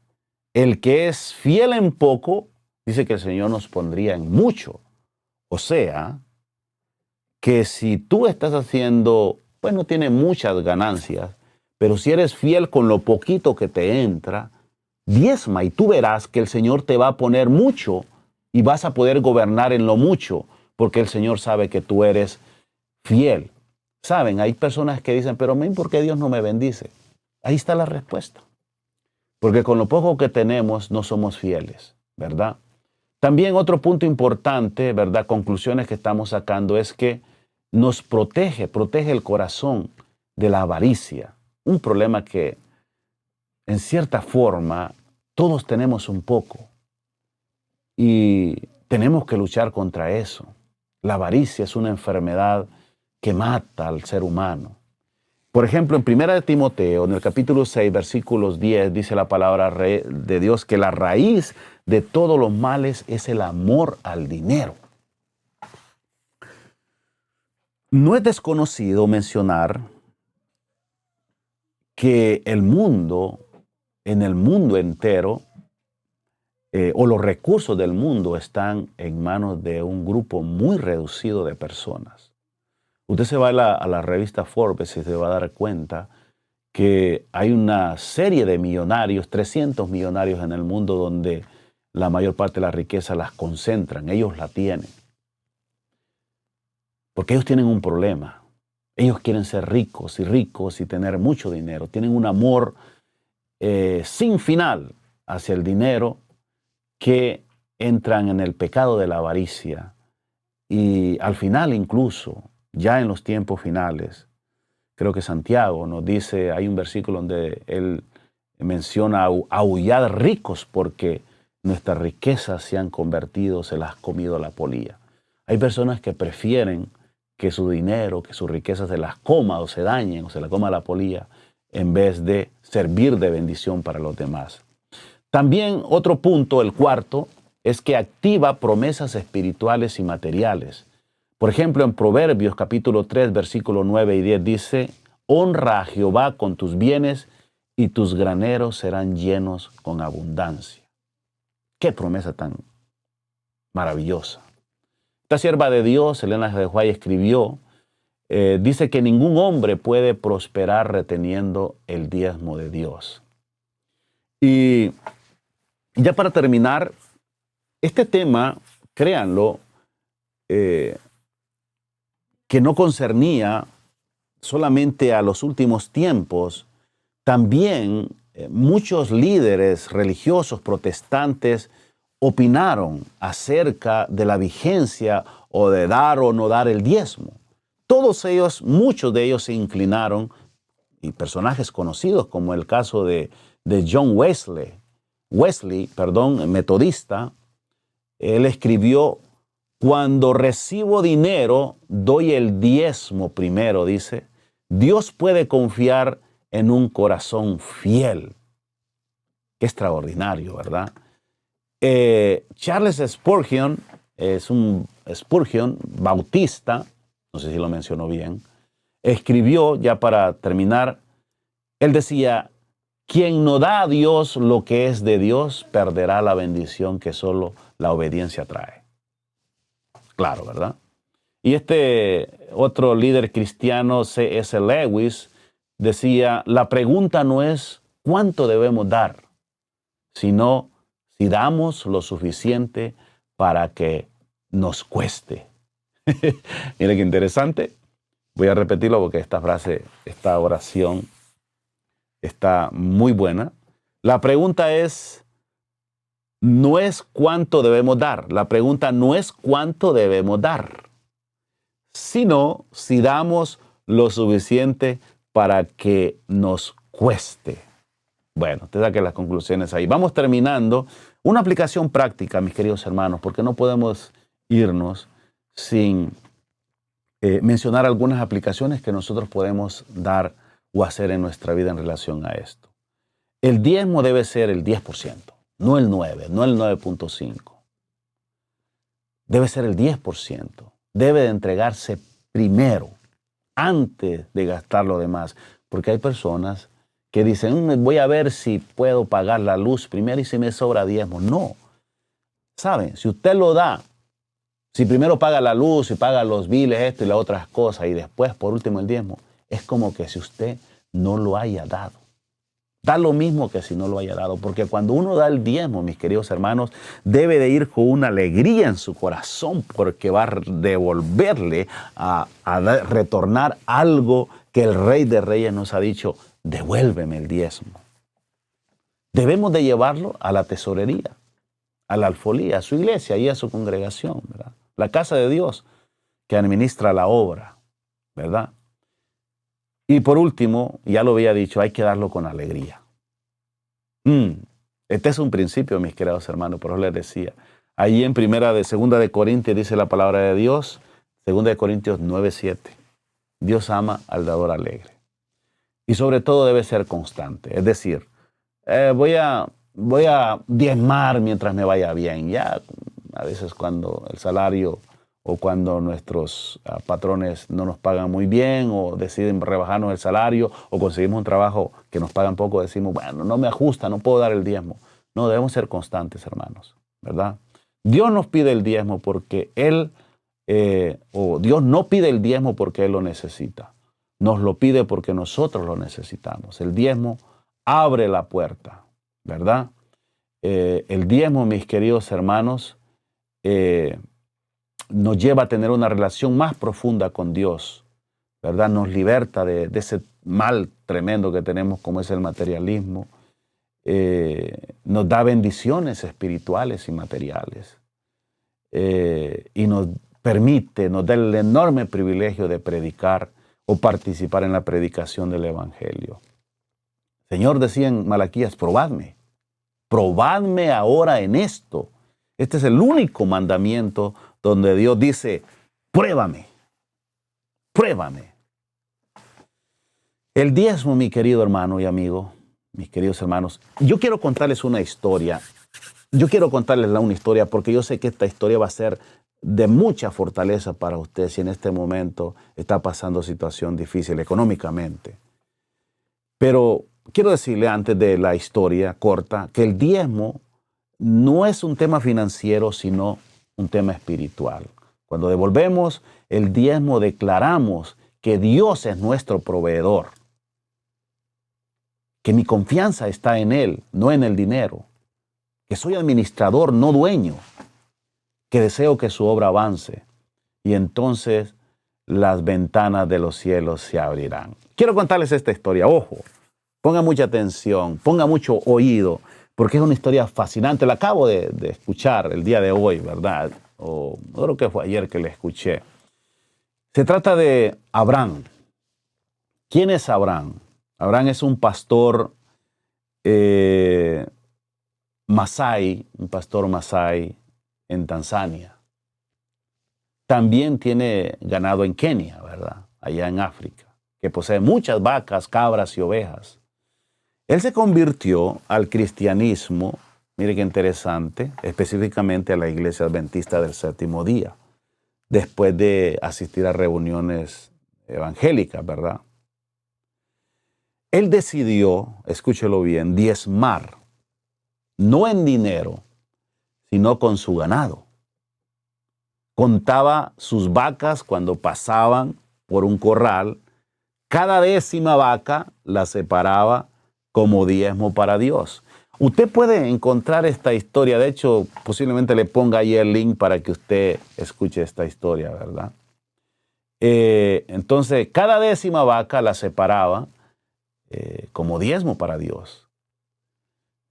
el que es fiel en poco, dice que el Señor nos pondría en mucho. O sea, que si tú estás haciendo, pues no tienes muchas ganancias, pero si eres fiel con lo poquito que te entra, diezma y tú verás que el Señor te va a poner mucho y vas a poder gobernar en lo mucho, porque el Señor sabe que tú eres fiel. Saben, hay personas que dicen: pero ¿por qué Dios no me bendice? Ahí está la respuesta. Porque con lo poco que tenemos no somos fieles, ¿verdad? También otro punto importante, ¿verdad? Conclusiones que estamos sacando es que nos protege el corazón de la avaricia. Un problema que, en cierta forma, Todos tenemos un poco y tenemos que luchar contra eso. La avaricia es una enfermedad que mata al ser humano. Por ejemplo, en 1 de Timoteo, en el capítulo 6, versículos 10, dice la palabra de Dios que la raíz de todos los males es el amor al dinero. No es desconocido mencionar que en el mundo entero, o los recursos del mundo están en manos de un grupo muy reducido de personas. Usted se va a la revista Forbes y se va a dar cuenta que hay una serie de millonarios, 300 millonarios en el mundo, donde la mayor parte de la riqueza las concentran, ellos la tienen. Porque ellos tienen un problema. Ellos quieren ser ricos y tener mucho dinero. Tienen un amor sin final hacia el dinero, que entran en el pecado de la avaricia. Y al final, incluso, ya en los tiempos finales, creo que Santiago nos dice, hay un versículo donde él menciona aullad ricos porque nuestras riquezas se han convertido, se las ha comido la polilla. Hay personas que prefieren que su dinero, que sus riquezas se las coma o se dañen o se la coma la polilla en vez de servir de bendición para los demás. También otro punto, el cuarto, es que activa promesas espirituales y materiales. Por ejemplo, en Proverbios capítulo 3, versículo 9 y 10 dice, honra a Jehová con tus bienes y tus graneros serán llenos con abundancia. Qué promesa tan maravillosa. Esta sierva de Dios, Elena de White, escribió, dice que ningún hombre puede prosperar reteniendo el diezmo de Dios. Y ya para terminar, este tema, créanlo, que no concernía solamente a los últimos tiempos, también muchos líderes religiosos protestantes opinaron acerca de la vigencia o de dar o no dar el diezmo. Todos ellos, muchos de ellos se inclinaron, y personajes conocidos como el caso de John Wesley, metodista, él escribió, cuando recibo dinero, doy el diezmo primero, dice, Dios puede confiar en un corazón fiel. Qué extraordinario, ¿verdad? Charles Spurgeon, es un Spurgeon bautista, no sé si lo mencionó bien, escribió, ya para terminar, él decía, quien no da a Dios lo que es de Dios, perderá la bendición que solo la obediencia trae. Claro, ¿verdad? Y este otro líder cristiano, C.S. Lewis, decía, la pregunta no es cuánto debemos dar, sino si damos lo suficiente para que nos cueste. Mire qué interesante. Voy a repetirlo porque esta frase, esta oración está muy buena. La pregunta no es cuánto debemos dar. La pregunta no es cuánto debemos dar, sino si damos lo suficiente para que nos cueste. Bueno, te saqué las conclusiones ahí. Vamos terminando. Una aplicación práctica, mis queridos hermanos, porque no podemos irnos sin mencionar algunas aplicaciones que nosotros podemos dar o hacer en nuestra vida en relación a esto. El diezmo debe ser el 10%, no el 9%, no el 9.5%. Debe ser el 10%. Debe de entregarse primero, antes de gastar lo demás. Porque hay personas que dicen, voy a ver si puedo pagar la luz primero y si me sobra diezmo. No. ¿Saben? Si usted lo da, si primero paga la luz y paga los biles, esto y las otras cosas, y después, por último, el diezmo, es como que si usted no lo haya dado. Da lo mismo que si no lo haya dado, porque cuando uno da el diezmo, mis queridos hermanos, debe de ir con una alegría en su corazón, porque va a devolverle, a retornar algo que el Rey de Reyes nos ha dicho, devuélveme el diezmo. Debemos de llevarlo a la tesorería, a la alfolía, a su iglesia y a su congregación, ¿verdad? La casa de Dios que administra la obra, ¿verdad? Y por último, ya lo había dicho, hay que darlo con alegría. Este es un principio, mis queridos hermanos, por eso les decía. Ahí en segunda de Corintios dice la palabra de Dios, segunda de Corintios 9:7. Dios ama al dador alegre. Y sobre todo debe ser constante. Es decir, voy a diezmar mientras me vaya bien. Ya a veces cuando el salario o cuando nuestros patrones no nos pagan muy bien o deciden rebajarnos el salario o conseguimos un trabajo que nos pagan poco, decimos, bueno, no me ajusta, no puedo dar el diezmo. No, debemos ser constantes, hermanos, ¿verdad? Dios nos pide el diezmo porque Dios no pide el diezmo porque Él lo necesita. Nos lo pide porque nosotros lo necesitamos. El diezmo abre la puerta, ¿verdad? El diezmo, mis queridos hermanos, nos lleva a tener una relación más profunda con Dios, ¿verdad? Nos liberta de ese mal tremendo que tenemos como es el materialismo. Nos da bendiciones espirituales y materiales. Y nos da el enorme privilegio de predicar o participar en la predicación del Evangelio. El Señor decía en Malaquías, probadme ahora en esto. Este es el único mandamiento donde Dios dice, pruébame. El diezmo, mi querido hermano y amigo, mis queridos hermanos, yo quiero contarles una historia. Yo quiero contarles una historia porque yo sé que esta historia va a ser de mucha fortaleza para usted si en este momento está pasando situación difícil económicamente. Pero quiero decirle antes de la historia corta que el diezmo no es un tema financiero, sino un tema espiritual. Cuando devolvemos el diezmo, declaramos que Dios es nuestro proveedor, que mi confianza está en Él, no en el dinero, que soy administrador, no dueño, que deseo que su obra avance. Y entonces las ventanas de los cielos se abrirán. Quiero contarles esta historia. Ojo, ponga mucha atención, ponga mucho oído, porque es una historia fascinante. La acabo de escuchar el día de hoy, ¿verdad? O creo que fue ayer que la escuché. Se trata de Abraham. ¿Quién es Abraham? Abraham es un pastor Masái, un pastor Masái en Tanzania. También tiene ganado en Kenia, ¿verdad? Allá en África, que posee muchas vacas, cabras y ovejas. Él se convirtió al cristianismo, mire qué interesante, específicamente a la Iglesia Adventista del Séptimo Día, después de asistir a reuniones evangélicas, ¿verdad? Él decidió, escúchelo bien, diezmar, no en dinero, sino con su ganado. Contaba sus vacas cuando pasaban por un corral. Cada 10ª vaca la separaba como diezmo para Dios. Usted puede encontrar esta historia. De hecho, posiblemente le ponga ahí el link para que usted escuche esta historia, ¿verdad? Entonces, cada 10ª vaca la separaba como diezmo para Dios,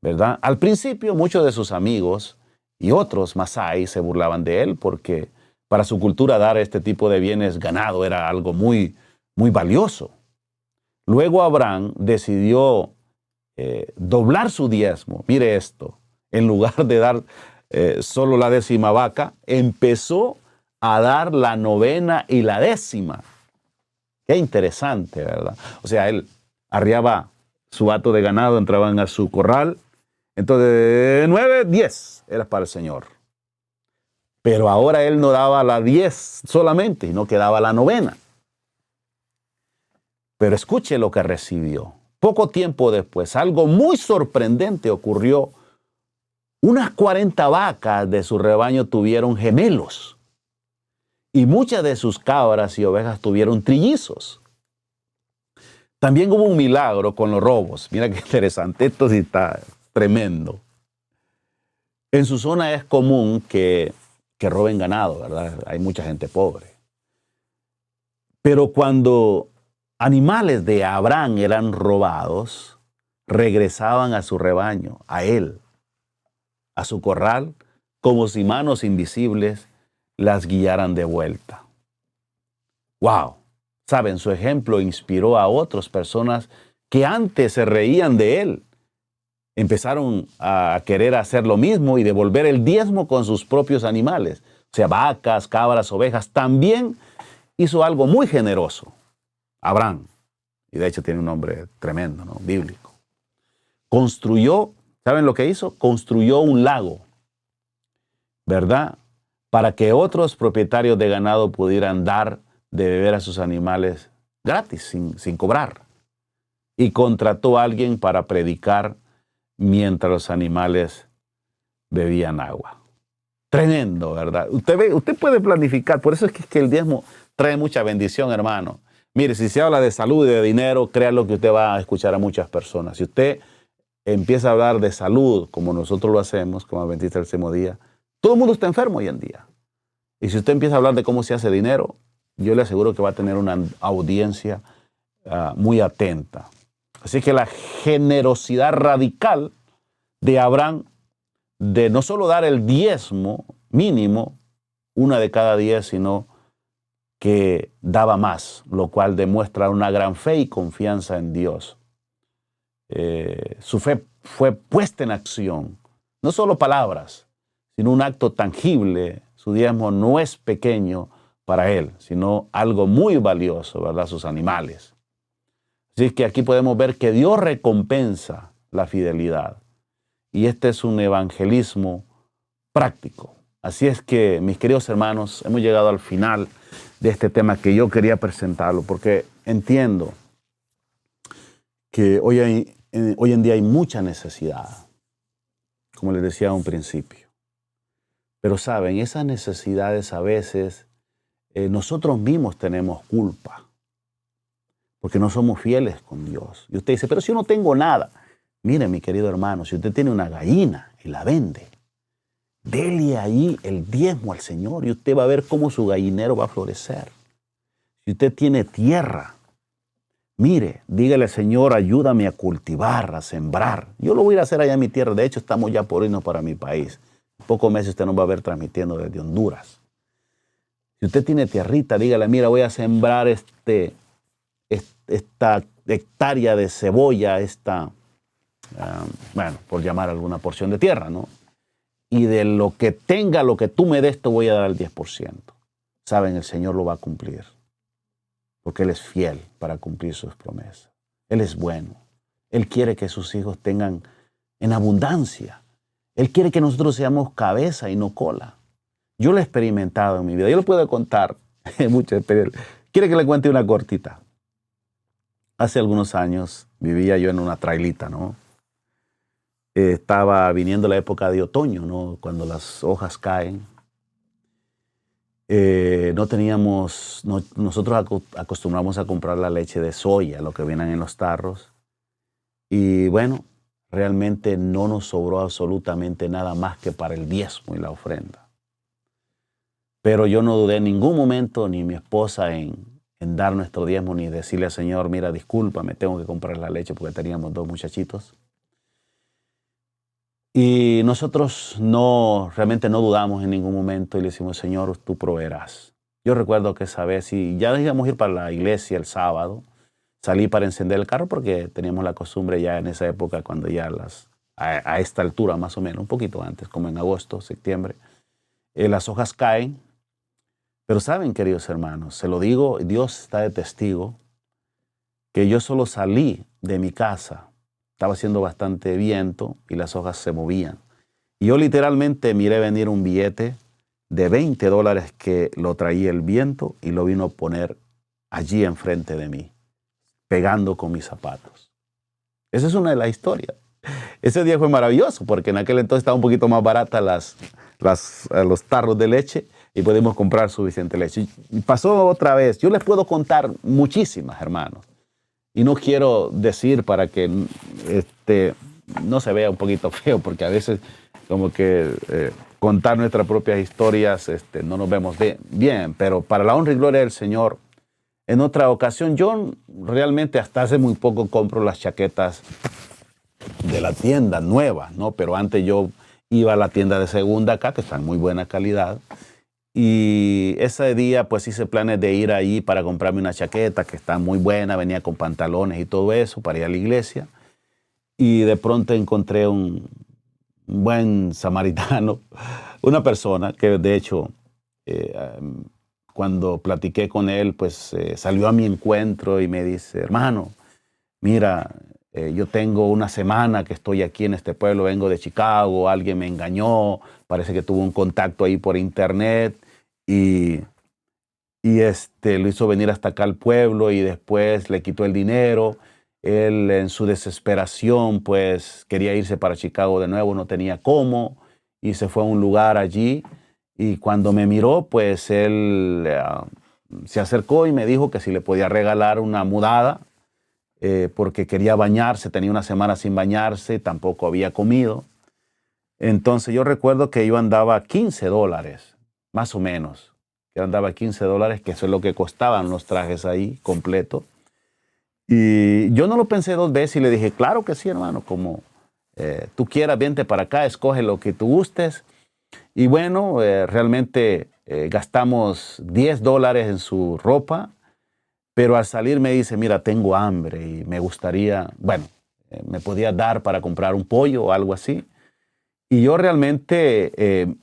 ¿verdad? Al principio, muchos de sus amigos y otros Masái se burlaban de él porque para su cultura dar este tipo de bienes ganado era algo muy, muy valioso. Luego Abraham decidió doblar su diezmo. Mire esto, en lugar de dar solo la 10ª vaca, empezó a dar la 9ª y la 10ª. Qué interesante, ¿verdad? O sea, él arriaba su hato de ganado, entraban a su corral. Entonces, 9, 10 era para el Señor. Pero ahora él no daba la 10 solamente, sino que daba la 9ª. Pero escuche lo que recibió. Poco tiempo después, algo muy sorprendente ocurrió. Unas 40 vacas de su rebaño tuvieron gemelos. Y muchas de sus cabras y ovejas tuvieron trillizos. También hubo un milagro con los robos. Mira qué interesante. Esto sí está tremendo. En su zona es común que roben ganado, ¿verdad? Hay mucha gente pobre. Pero cuando animales de Abraham eran robados, regresaban a su rebaño, a él, a su corral, como si manos invisibles las guiaran de vuelta. ¡Wow! Saben, su ejemplo inspiró a otras personas que antes se reían de él empezaron a querer hacer lo mismo y devolver el diezmo con sus propios animales, o sea, vacas, cabras, ovejas. También hizo algo muy generoso, Abraham, y de hecho tiene un nombre tremendo, ¿no? Bíblico. Construyó, ¿saben lo que hizo? Construyó un lago, ¿verdad? Para que otros propietarios de ganado pudieran dar de beber a sus animales gratis, sin cobrar. Y contrató a alguien para predicar mientras los animales bebían agua. Tremendo, ¿verdad? Usted puede planificar, por eso es que el diezmo trae mucha bendición, hermano. Mire, si se habla de salud y de dinero, créalo que usted va a escuchar a muchas personas. Si usted empieza a hablar de salud, como nosotros lo hacemos, como Adventista del Séptimo Día, todo el mundo está enfermo hoy en día. Y si usted empieza a hablar de cómo se hace dinero, yo le aseguro que va a tener una audiencia muy atenta. Así que la generosidad radical de Abraham, de no solo dar el diezmo mínimo, 1 de cada 10, sino que daba más, lo cual demuestra una gran fe y confianza en Dios. Su fe fue puesta en acción, no solo palabras, sino un acto tangible. Su diezmo no es pequeño para él, sino algo muy valioso, ¿verdad? Sus animales. Así que aquí podemos ver que Dios recompensa la fidelidad. Y este es un evangelismo práctico. Así es que, mis queridos hermanos, hemos llegado al final de este tema que yo quería presentarlo, porque entiendo que hoy en día hay mucha necesidad, como les decía a un principio. Pero saben, esas necesidades a veces nosotros mismos tenemos culpa, porque no somos fieles con Dios. Y usted dice, pero si yo no tengo nada. Mire, mi querido hermano, si usted tiene una gallina y la vende, dele ahí el diezmo al Señor y usted va a ver cómo su gallinero va a florecer. Si usted tiene tierra, mire, dígale, Señor, ayúdame a cultivar, a sembrar. Yo lo voy a ir a hacer allá en mi tierra. De hecho, estamos ya por irnos para mi país. En pocos meses usted nos va a ver transmitiendo desde Honduras. Si usted tiene tierrita, dígale, mira, voy a sembrar esta hectárea de cebolla, bueno, por llamar alguna porción de tierra, ¿no? Y de lo que tenga, lo que tú me des, te voy a dar el 10%. Saben, el Señor lo va a cumplir, porque Él es fiel para cumplir sus promesas. Él es bueno. Él quiere que sus hijos tengan en abundancia. Él quiere que nosotros seamos cabeza y no cola. Yo lo he experimentado en mi vida. Yo lo puedo contar. Muchas experiencias. ¿Quiere que le cuente una cortita? Hace algunos años vivía yo en una trailita, ¿no? Estaba viniendo la época de otoño, ¿no? Cuando las hojas caen. Nosotros acostumbramos a comprar la leche de soya, lo que vienen en los tarros. Y bueno, realmente no nos sobró absolutamente nada más que para el diezmo y la ofrenda. Pero yo no dudé en ningún momento, ni mi esposa, en dar nuestro diezmo, ni decirle al Señor, mira, discúlpame, tengo que comprar la leche porque teníamos 2 muchachitos. Y nosotros realmente no dudamos en ningún momento y le decimos, Señor, tú proveerás. Yo recuerdo que esa vez, y ya íbamos a ir para la iglesia el sábado, salí para encender el carro porque teníamos la costumbre ya en esa época, cuando ya a esta altura más o menos, un poquito antes, como en agosto, septiembre, las hojas caen. Pero saben, queridos hermanos, se lo digo, Dios está de testigo, que yo solo salí de mi casa. Estaba haciendo bastante viento y las hojas se movían. Y yo literalmente miré venir un billete de $20 que lo traía el viento y lo vino a poner allí enfrente de mí, pegando con mis zapatos. Esa es una de las historias. Ese día fue maravilloso porque en aquel entonces estaba un poquito más barata los tarros de leche y pudimos comprar suficiente leche. Y pasó otra vez. Yo les puedo contar muchísimas, hermanos. Y no quiero decir para que no se vea un poquito feo, porque a veces como que contar nuestras propias historias no nos vemos bien, pero para la honra y gloria del Señor, en otra ocasión, yo realmente hasta hace muy poco compro las chaquetas de la tienda nueva, ¿no? Pero antes yo iba a la tienda de segunda acá, que está en muy buena calidad, y ese día pues hice planes de ir ahí para comprarme una chaqueta que está muy buena, venía con pantalones y todo eso para ir a la iglesia. y de pronto encontré un buen samaritano, una persona que de hecho cuando platiqué con él, pues salió a mi encuentro y me dice, hermano, mira, yo tengo una semana que estoy aquí en este pueblo, vengo de Chicago, alguien me engañó, parece que tuvo un contacto ahí por internet y, lo hizo venir hasta acá al pueblo y después le quitó el dinero. Él en su desesperación pues quería irse para Chicago de nuevo, no tenía cómo y se fue a un lugar allí y cuando me miró pues él se acercó y me dijo que si le podía regalar una mudada porque quería bañarse, tenía una semana sin bañarse, tampoco había comido. Entonces yo recuerdo que yo andaba $15, más o menos, que andaba $15, que eso es lo que costaban los trajes ahí completos. Y yo no lo pensé dos veces y le dije, claro que sí, hermano, como tú quieras, vente para acá, escoge lo que tú gustes. Y bueno, realmente gastamos $10 en su ropa, pero al salir me dice, mira, tengo hambre y me gustaría, bueno, me podía dar para comprar un pollo o algo así. Y yo realmente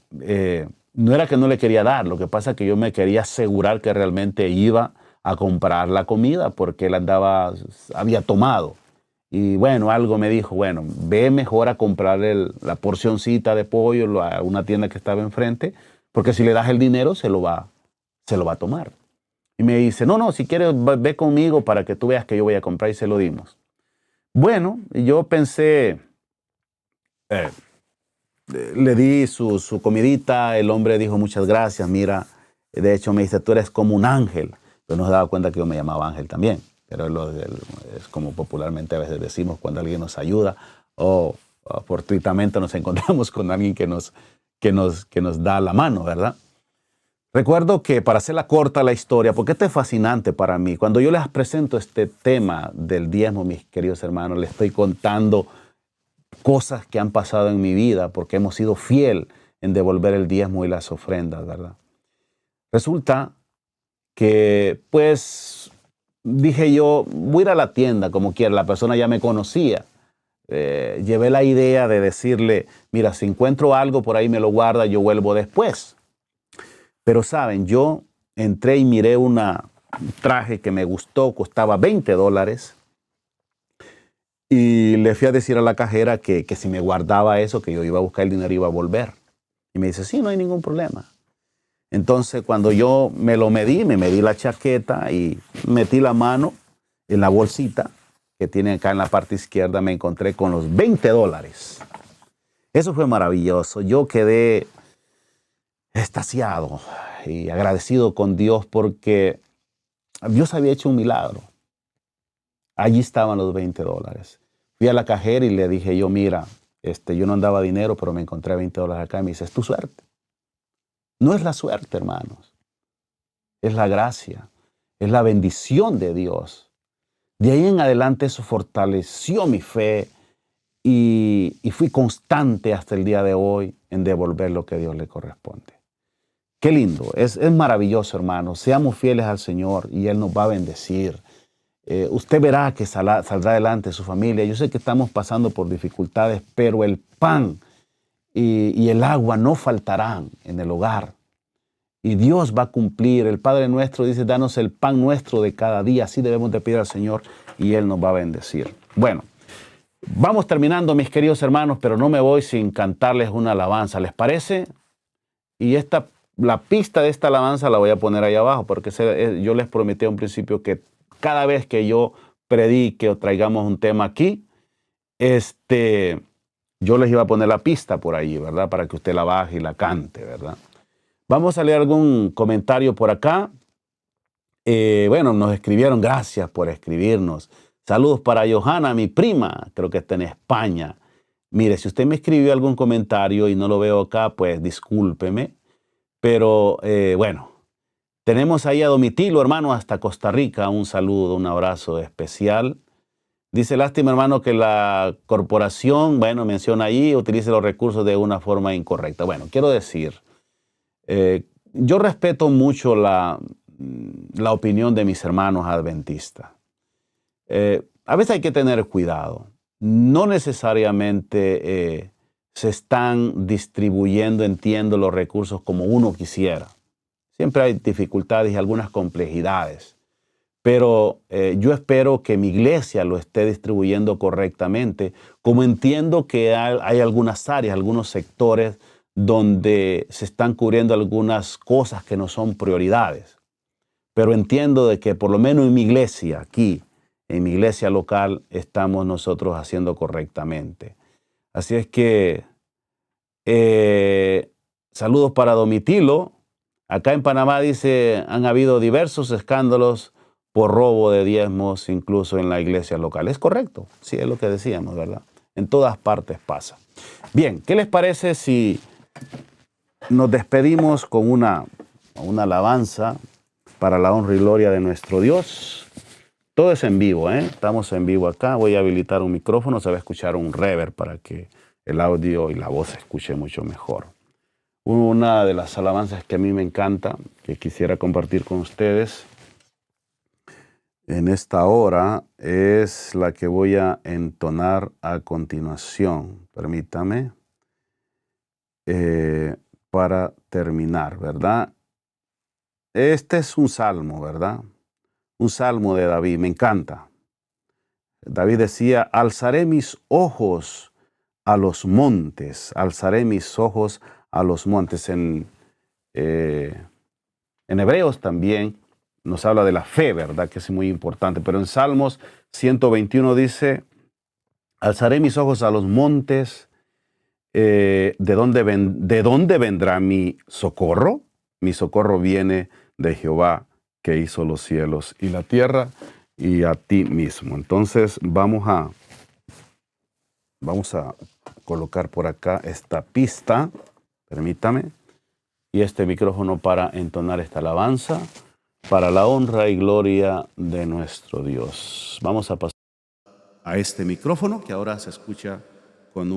no era que no le quería dar, lo que pasa es que yo me quería asegurar que realmente iba a comprar la comida porque él había tomado. Y bueno, algo me dijo, bueno, ve mejor a comprar la porcioncita de pollo a una tienda que estaba enfrente, porque si le das el dinero se lo va a tomar. Y me dice, no, no, si quieres ve conmigo para que tú veas que yo voy a comprar y se lo dimos. Bueno, yo pensé, eh, le di su comidita, el hombre dijo muchas gracias, mira, de hecho me dice, tú eres como un ángel. Pero no se daba cuenta que yo me llamaba Ángel también, pero es como popularmente a veces decimos cuando alguien nos ayuda o fortuitamente nos encontramos con alguien que nos da la mano, ¿verdad? Recuerdo que para hacerla corta la historia, porque esto es fascinante para mí, cuando yo les presento este tema del diezmo, mis queridos hermanos, les estoy contando cosas que han pasado en mi vida porque hemos sido fiel en devolver el diezmo y las ofrendas, ¿verdad? Resulta que pues dije yo, voy a ir a la tienda como quiera, la persona ya me conocía. Llevé la idea de decirle, mira, si encuentro algo por ahí me lo guarda, yo vuelvo después. Pero saben, yo entré y miré un traje que me gustó, costaba $20 y le fui a decir a la cajera que si me guardaba eso, que yo iba a buscar el dinero y iba a volver. Y me dice, sí, no hay ningún problema. Entonces, cuando yo me medí la chaqueta y metí la mano en la bolsita que tiene acá en la parte izquierda, me encontré con los $20. Eso fue maravilloso. Yo quedé extasiado y agradecido con Dios porque Dios había hecho un milagro. Allí estaban los $20. Fui a la cajera y le dije yo, mira, yo no andaba dinero, pero me encontré $20 acá. Y me dice, es tu suerte. No es la suerte, hermanos. Es la gracia. Es la bendición de Dios. De ahí en adelante eso fortaleció mi fe y fui constante hasta el día de hoy en devolver lo que a Dios le corresponde. Qué lindo, es maravilloso, hermano. Seamos fieles al Señor y Él nos va a bendecir. Usted verá que saldrá adelante su familia. Yo sé que estamos pasando por dificultades, pero el pan y el agua no faltarán en el hogar. Y Dios va a cumplir. El Padre nuestro dice, danos el pan nuestro de cada día. Así debemos de pedir al Señor y Él nos va a bendecir. Bueno, vamos terminando, mis queridos hermanos, pero no me voy sin cantarles una alabanza. ¿Les parece? Y la pista de esta alabanza la voy a poner ahí abajo, porque yo les prometí a un principio que cada vez que yo predique o traigamos un tema aquí, yo les iba a poner la pista por ahí, ¿verdad? Para que usted la baje y la cante, ¿verdad? Vamos a leer algún comentario por acá. Bueno, nos escribieron, gracias por escribirnos. Saludos para Johanna, mi prima, creo que está en España. Mire, si usted me escribió algún comentario y no lo veo acá, pues discúlpeme. Pero bueno, tenemos ahí a Domitilo, hermano, hasta Costa Rica. Un saludo, un abrazo especial. Dice, lástima, hermano, que la corporación, bueno, menciona ahí, utilice los recursos de una forma incorrecta. Bueno, quiero decir, yo respeto mucho la opinión de mis hermanos adventistas. A veces hay que tener cuidado. no necesariamente se están distribuyendo, entiendo, los recursos como uno quisiera. Siempre hay dificultades y algunas complejidades. Pero yo espero que mi iglesia lo esté distribuyendo correctamente, como entiendo que hay algunas áreas, algunos sectores donde se están cubriendo algunas cosas que no son prioridades. Pero entiendo de que por lo menos en mi iglesia, aquí, en mi iglesia local, estamos nosotros haciendo correctamente. Así es que saludos para Domitilo. Acá en Panamá dice, han habido diversos escándalos por robo de diezmos, incluso en la iglesia local. Es correcto, sí, es lo que decíamos, ¿verdad? En todas partes pasa. Bien, ¿qué les parece si nos despedimos con una alabanza para la honra y gloria de nuestro Dios? Todo es en vivo, ¿eh? Estamos en vivo acá. Voy a habilitar un micrófono, se va a escuchar un reverb para que el audio y la voz se escuche mucho mejor. Una de las alabanzas que a mí me encanta, que quisiera compartir con ustedes en esta hora, es la que voy a entonar a continuación. Permítame, para terminar, ¿verdad? Este es un salmo, ¿verdad? Un salmo de David, me encanta. David decía, alzaré mis ojos a los montes, alzaré mis ojos a los montes. En Hebreos también nos habla de la fe, ¿verdad? Que es muy importante. Pero en Salmos 121 dice, alzaré mis ojos a los montes. ¿De dónde vendrá mi socorro? Mi socorro viene de Jehová, que hizo los cielos y la tierra, y a ti mismo. Entonces vamos a colocar por acá esta pista, permítame, y este micrófono para entonar esta alabanza para la honra y gloria de nuestro Dios. Vamos a pasar a este micrófono que ahora se escucha con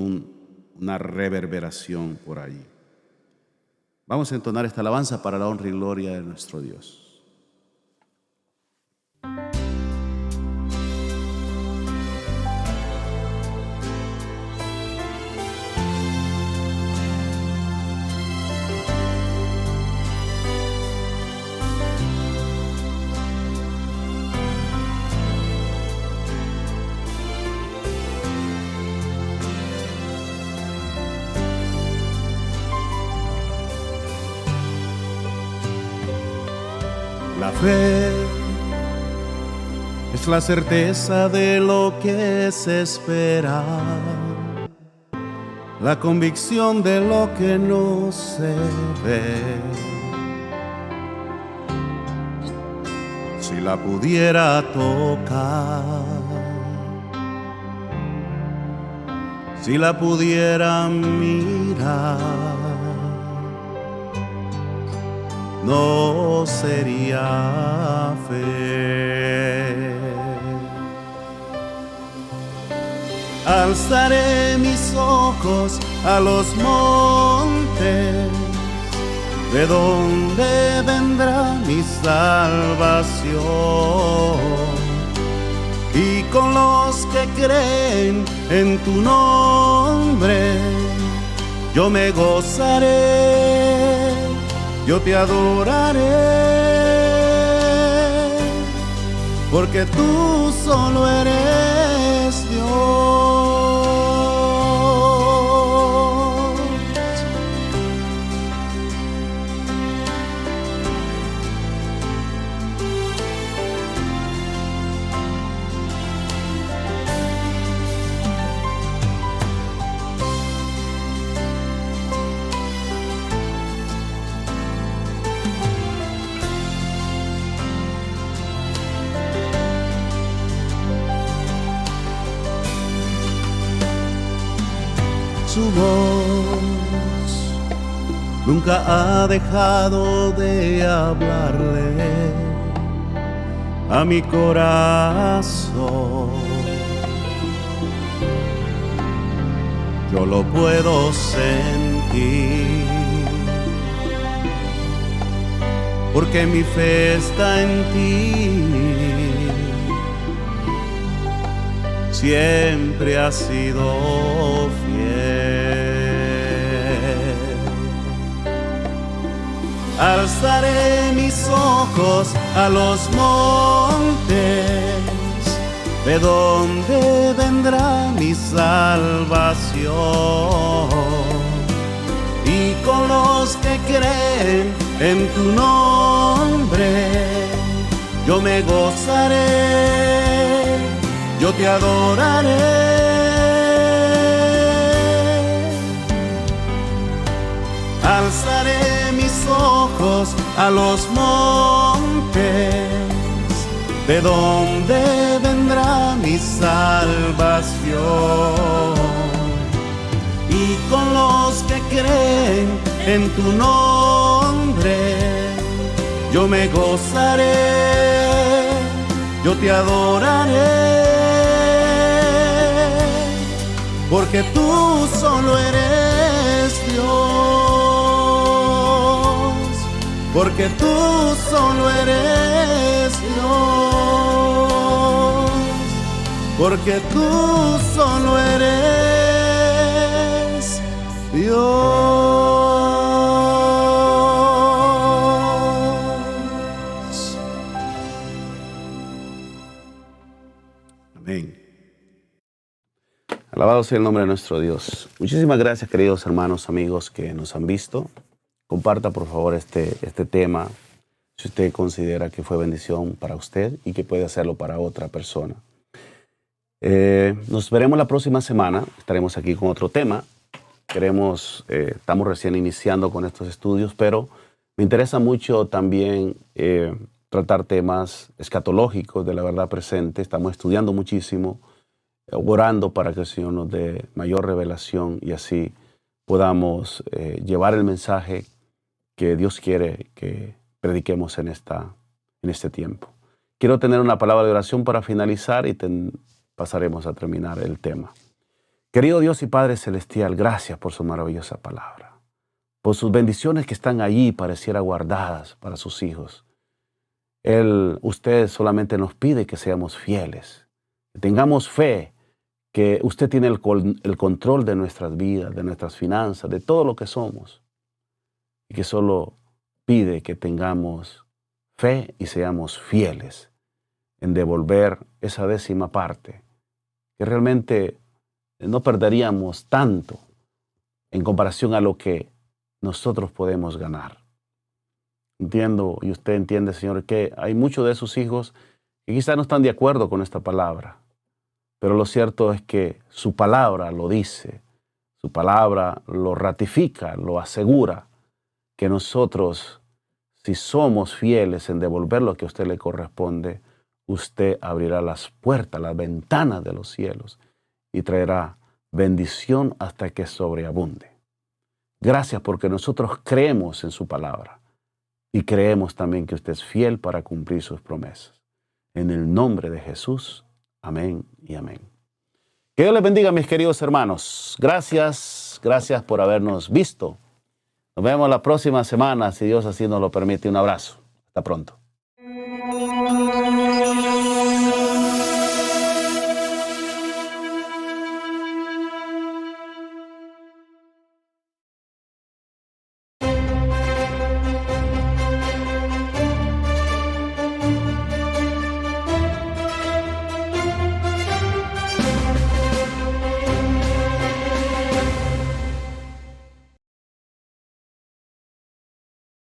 una reverberación por allí. Vamos a entonar esta alabanza para la honra y gloria de nuestro Dios. La fe es la certeza de lo que se espera, la convicción de lo que no se ve. Si la pudiera tocar, si la pudiera mirar, no sería fe. Alzaré mis ojos a los montes, ¿de dónde vendrá mi salvación? Y con los que creen en tu nombre, yo me gozaré. Yo te adoraré, porque tú solo eres Dios. Su voz nunca ha dejado de hablarle a mi corazón. Yo lo puedo sentir, porque mi fe está en ti. siempre has sido fiel. Alzaré mis ojos a los montes, ¿de dónde vendrá mi salvación? Y con los que creen en tu nombre, yo me gozaré, yo te adoraré. Alzaré mis ojos a los montes, ¿de dónde vendrá mi salvación? Y con los que creen en tu nombre, yo me gozaré, yo te adoraré, porque tú solo eres Dios, porque tú solo eres Dios, porque tú solo eres Dios. Amén. Alabado sea el nombre de nuestro Dios. Muchísimas gracias, queridos hermanos, amigos que nos han visto. Comparta, por favor, este tema si usted considera que fue bendición para usted y que puede hacerlo para otra persona. Nos veremos la próxima semana. Estaremos aquí con otro tema. Estamos recién iniciando con estos estudios, pero me interesa mucho también tratar temas escatológicos de la verdad presente. Estamos estudiando muchísimo, orando para que el Señor nos dé mayor revelación y así podamos llevar el mensaje que Dios quiere que prediquemos en este tiempo. Quiero tener una palabra de oración para finalizar y pasaremos a terminar el tema. Querido Dios y Padre Celestial, gracias por su maravillosa palabra, por sus bendiciones que están allí, pareciera guardadas para sus hijos. Usted solamente nos pide que seamos fieles, que tengamos fe, que usted tiene el control de nuestras vidas, de nuestras finanzas, de todo lo que somos, y que solo pide que tengamos fe y seamos fieles en devolver esa 10ª parte, que realmente no perderíamos tanto en comparación a lo que nosotros podemos ganar. Entiendo, y usted entiende, Señor, que hay muchos de sus hijos que quizás no están de acuerdo con esta palabra, pero lo cierto es que su palabra lo dice, su palabra lo ratifica, lo asegura, que nosotros, si somos fieles en devolver lo que a usted le corresponde, usted abrirá las puertas, las ventanas de los cielos y traerá bendición hasta que sobreabunde. Gracias porque nosotros creemos en su palabra y creemos también que usted es fiel para cumplir sus promesas. En el nombre de Jesús, amén y amén. Que Dios les bendiga, mis queridos hermanos. Gracias por habernos visto. Nos vemos la próxima semana, si Dios así nos lo permite. Un abrazo. Hasta pronto.